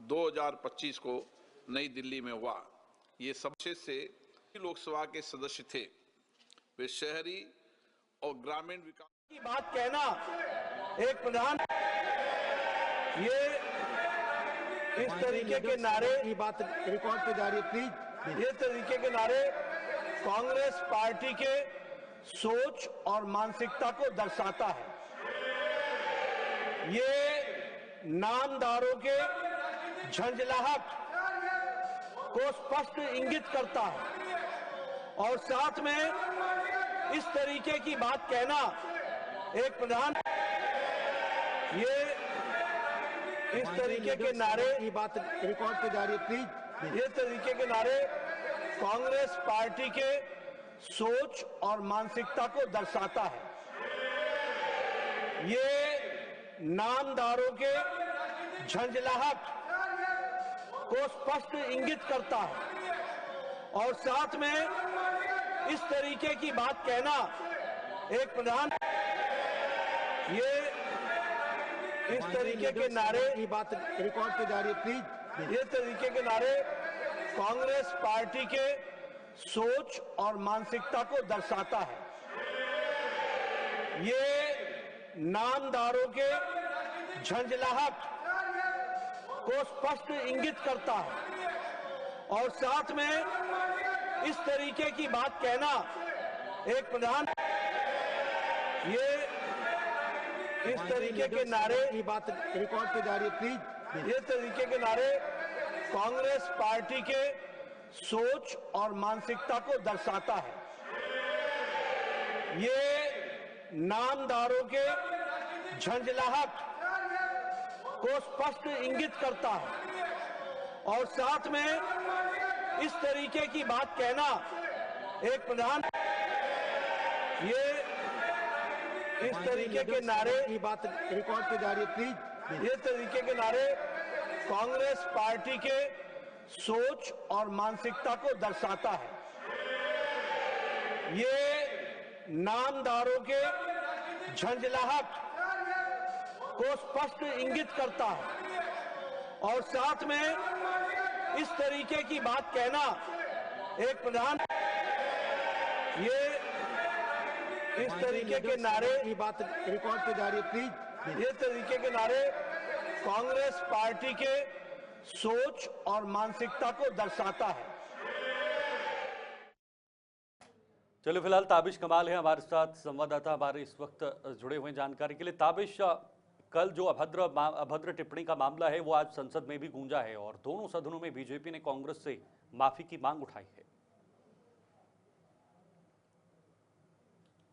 2025 को नई दिल्ली में हुआ। ये सबसे से लोकसभा के सदस्य थे। वे शहरी और ग्रामीण विकास की बात कहना एक प्रधान, ये इस तरीके के नारे की बात रिकॉर्ड पे जा रही है प्लीज। ये तरीके के नारे कांग्रेस पार्टी के सोच और मानसिकता को दर्शाता है। ये नामदारों के झंझलाहट को स्पष्ट इंगित करता है और साथ में इस तरीके की बात कहना एक प्रधान, ये इस तरीके के नारे की बात रिकॉर्ड पे जा रही है प्लीज। ये तरीके के नारे कांग्रेस पार्टी के सोच और मानसिकता को दर्शाता है। ये नामदारों के झंझलाहट को स्पष्ट इंगित करता है और साथ में इस तरीके की बात कहना एक प्रधान, ये इस तरीके के नारे की बात रिकॉर्ड पे जा रही है प्लीज। ये तरीके के नारे कांग्रेस पार्टी के सोच और मानसिकता को दर्शाता है। ये नामदारों के झंझलाहट को स्पष्ट इंगित करता है और साथ में इस तरीके की बात कहना एक प्रधान, ये इस तरीके के नारे की बात रिकॉर्ड पे जा रही है प्लीज। ये तरीके के नारे कांग्रेस पार्टी के सोच और मानसिकता को दर्शाता है। ये नामदारों के झंझलाहट को स्पष्ट इंगित करता है और साथ में इस तरीके की बात कहना एक प्रधान, ये इस तरीके के नारे की बात रिकॉर्ड पे जा रही है प्लीज। ये तरीके के नारे कांग्रेस पार्टी के सोच और मानसिकता को दर्शाता है। ये नामदारों के झंझलाहट को स्पष्ट इंगित करता है और साथ में इस तरीके की बात कहना एक प्रधान, ये इस तरीके के नारे की बात रिकॉर्ड पे जा रही है प्लीज। ये तरीके के नारे कांग्रेस पार्टी के सोच और मानसिकता को दर्शाता है। चलिए फिलहाल ताबिश कमाल है हमारे साथ, संवाददाता हमारे इस वक्त जुड़े हुए हैं जानकारी के लिए। ताबिश, कल जो अभद्र टिप्पणी का मामला है वो आज संसद में भी गूंजा है और दोनों सदनों में बीजेपी ने कांग्रेस से माफी की मांग उठाई है।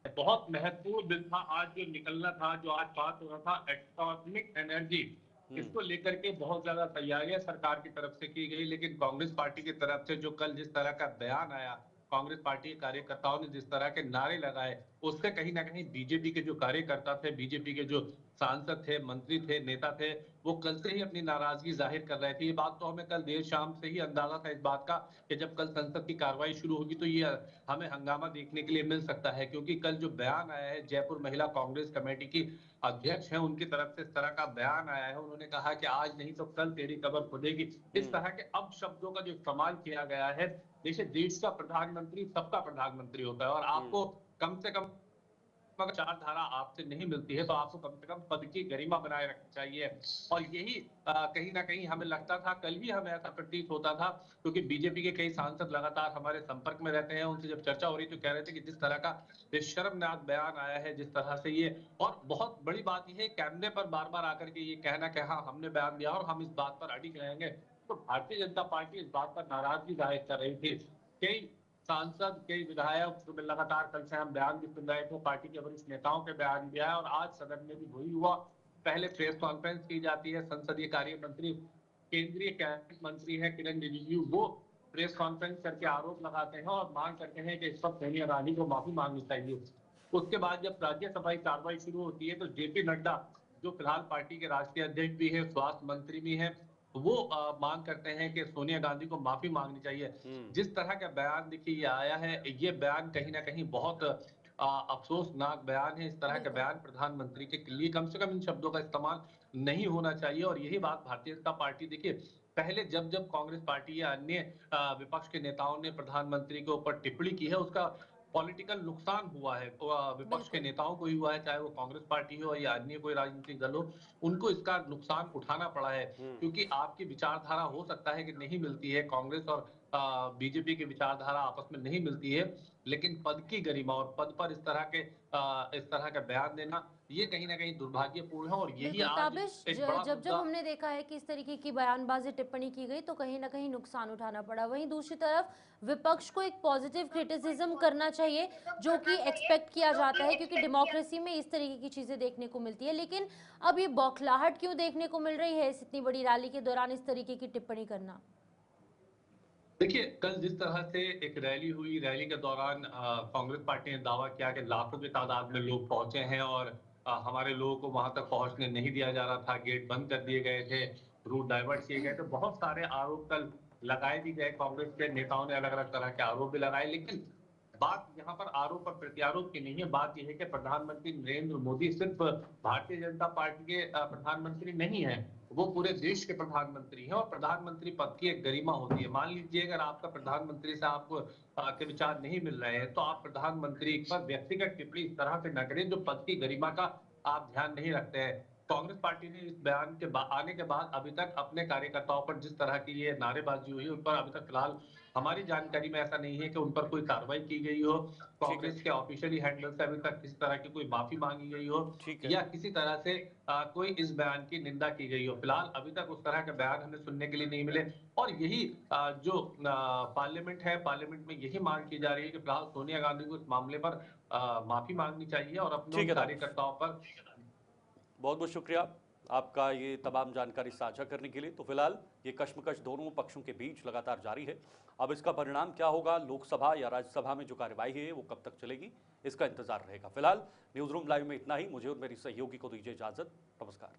बहुत महत्वपूर्ण बिल था आज जो निकलना था, जो आज बात हो रहा था एटॉमिक एनर्जी, इसको लेकर के बहुत ज्यादा तैयारियां सरकार की तरफ से की गई, लेकिन कांग्रेस पार्टी की तरफ से जो कल जिस तरह का बयान आया, कांग्रेस पार्टी के कार्यकर्ताओं ने जिस तरह के नारे लगाए, उससे कहीं ना कहीं बीजेपी के जो कार्यकर्ता थे, बीजेपी के जो सांसद थे, मंत्री थे, नेता थे, वो कल से ही अपनी नाराजगी जाहिर कर रहे थे। ये बात तो हमें कल देर शाम से ही अंदाजा था इस बात का कि जब कल संसद की कार्रवाई शुरू होगी तो ये हमें हंगामा देखने के लिए मिल सकता है, क्योंकि कल जो बयान आया है जयपुर महिला कांग्रेस कमेटी की अध्यक्ष है, उनकी तरफ से इस तरह का बयान आया है। उन्होंने कहा कि आज नहीं तो कल तेरी कब्र खुदेगी। इस तरह के अब शब्दों का जो इस्तेमाल किया गया है, देखिए देश का प्रधानमंत्री सबका प्रधानमंत्री होता है और आपको कम से कम चार धारा आपसे नहीं मिलती है तो आपको कम से कम पद की गरिमा बनाए रखनी चाहिए। और यही कहीं ना कहीं हमें लगता था, कल भी हमें ऐसा प्रतीत होता था, क्योंकि बीजेपी के कई सांसद लगातार हमारे संपर्क में रहते हैं, उनसे जब चर्चा हो रही तो कह रहे थे कि जिस तरह का बेशर्मनाक बयान आया है, जिस तरह से ये, और बहुत बड़ी बात यह है कैमरे पर बार बार आकर के ये कहना कि हाँ हमने बयान दिया और हम इस बात पर अडिग रहेंगे, तो भारतीय जनता पार्टी इस बात पर नाराजगी जाहिर कर रही थी। कई सांसद, कई विधायक तो लगातार कल से हम बयान भी सुन रहे थे, पार्टी के वरिष्ठ नेताओं के बयान भी आए और आज सदन में भी वही हुआ। पहले प्रेस कॉन्फ्रेंस की जाती है, संसदीय कार्य मंत्री, केंद्रीय कैबिनेट मंत्री है किरण रिजिजू, वो प्रेस कॉन्फ्रेंस करके आरोप लगाते हैं और मांग करते हैं कि इस पर सोनिया गांधी को माफी मांगनी चाहिए। उसके बाद जब राज्यसभा की कार्रवाई शुरू होती है तो जेपी नड्डा, जो फिलहाल पार्टी के राष्ट्रीय अध्यक्ष भी है, स्वास्थ्य मंत्री भी है, वो मांग करते हैं कि सोनिया गांधी को माफी मांगनी चाहिए। जिस तरह का बयान देखिए ये आया है, ये बयान कहीं ना कहीं बहुत अफसोसनाक बयान है। इस तरह का बयान प्रधानमंत्री के लिए कम से कम इन शब्दों का इस्तेमाल नहीं होना चाहिए। और यही बात भारतीय जनता पार्टी देखिए पहले जब जब कांग्रेस पार्टी या अन्य विपक्ष के नेताओं ने प्रधानमंत्री के ऊपर टिप्पणी की है, उसका पॉलिटिकल नुकसान हुआ है। विपक्ष के नेताओं को ही हुआ है, चाहे वो कांग्रेस पार्टी हो या अन्य कोई राजनीतिक दल हो, उनको इसका नुकसान उठाना पड़ा है। क्योंकि आपकी विचारधारा हो सकता है कि नहीं मिलती है, कांग्रेस और बीजेपी की विचारधारा आपस में नहीं मिलती है, लेकिन पद की गरिमा और पद पर इस तरह का बयान देना ये कहीं ना कहीं दुर्भाग्यपूर्ण है। और यही बिल्कुल आज ताबिश, एक बड़ा जब मुद्दा हमने देखा है कि इस तरीके की बयानबाजी टिप्पणी की गई तो कहीं ना कहीं नुकसान उठाना पड़ा। वहीं दूसरी तरफ विपक्ष को एक पॉजिटिव क्रिटिसिज्म करना चाहिए जो कि एक्सपेक्ट किया जाता है, क्योंकि डेमोक्रेसी में इस तरीके की चीजें देखने को मिलती है। लेकिन अब ये बौखलाहट क्यों देखने को मिल रही है इस इतनी बड़ी रैली के दौरान इस तरीके की टिप्पणी करना? देखिए कल जिस तरह से एक रैली हुई, रैली के दौरान कांग्रेस पार्टी ने दावा किया कि लाखों की तादाद में लोग पहुंचे हैं और हमारे लोगों को वहां तक पहुंचने नहीं दिया जा रहा था, गेट बंद कर दिए गए थे, रूट डाइवर्ट किए गए थे। बहुत सारे आरोप कल लगाए भी गए, कांग्रेस के नेताओं ने अलग अलग तरह के आरोप भी लगाए। लेकिन बात यहाँ पर आरोप और प्रत्यारोप की नहीं है। बात यह है कि प्रधानमंत्री नरेंद्र मोदी सिर्फ भारतीय जनता पार्टी के प्रधानमंत्री नहीं है, वो पूरे देश के प्रधानमंत्री हैं। और प्रधानमंत्री पद की एक गरिमा होती है। मान लीजिए अगर आपका प्रधानमंत्री से आपको के विचार नहीं मिल रहे हैं तो आप प्रधानमंत्री पर व्यक्तिगत टिप्पणी इस तरह से न करें जो पद की गरिमा का आप ध्यान नहीं रखते हैं। कांग्रेस पार्टी ने इस बयान के आने के बाद अभी तक अपने कार्यकर्ताओं पर जिस तरह की ये नारेबाजी हुई, उन पर अभी तक फिलहाल हमारी जानकारी में ऐसा नहीं है कि उन पर कोई कार्रवाई की गई हो, कांग्रेस के ऑफिशियली हैंडल से अभी तक किसी तरह की कोई माफी मांगी गई हो या किसी तरह से कोई इस बयान की निंदा की गई हो। फिलहाल अभी तक उस तरह के बयान हमें सुनने के लिए नहीं मिले। और यही जो पार्लियामेंट है, पार्लियामेंट में यही मांग की जा रही है कि फिलहाल सोनिया गांधी को इस मामले पर माफी मांगनी चाहिए और अपने कार्यकर्ताओं पर। बहुत बहुत शुक्रिया आपका ये तमाम जानकारी साझा करने के लिए। तो फिलहाल ये कश्मकश दोनों पक्षों के बीच लगातार जारी है। अब इसका परिणाम क्या होगा, लोकसभा या राज्यसभा में जो कार्यवाही है वो कब तक चलेगी, इसका इंतजार रहेगा। फिलहाल न्यूज़ रूम लाइव में इतना ही। मुझे और मेरी सहयोगी को दीजिए इजाजत। नमस्कार।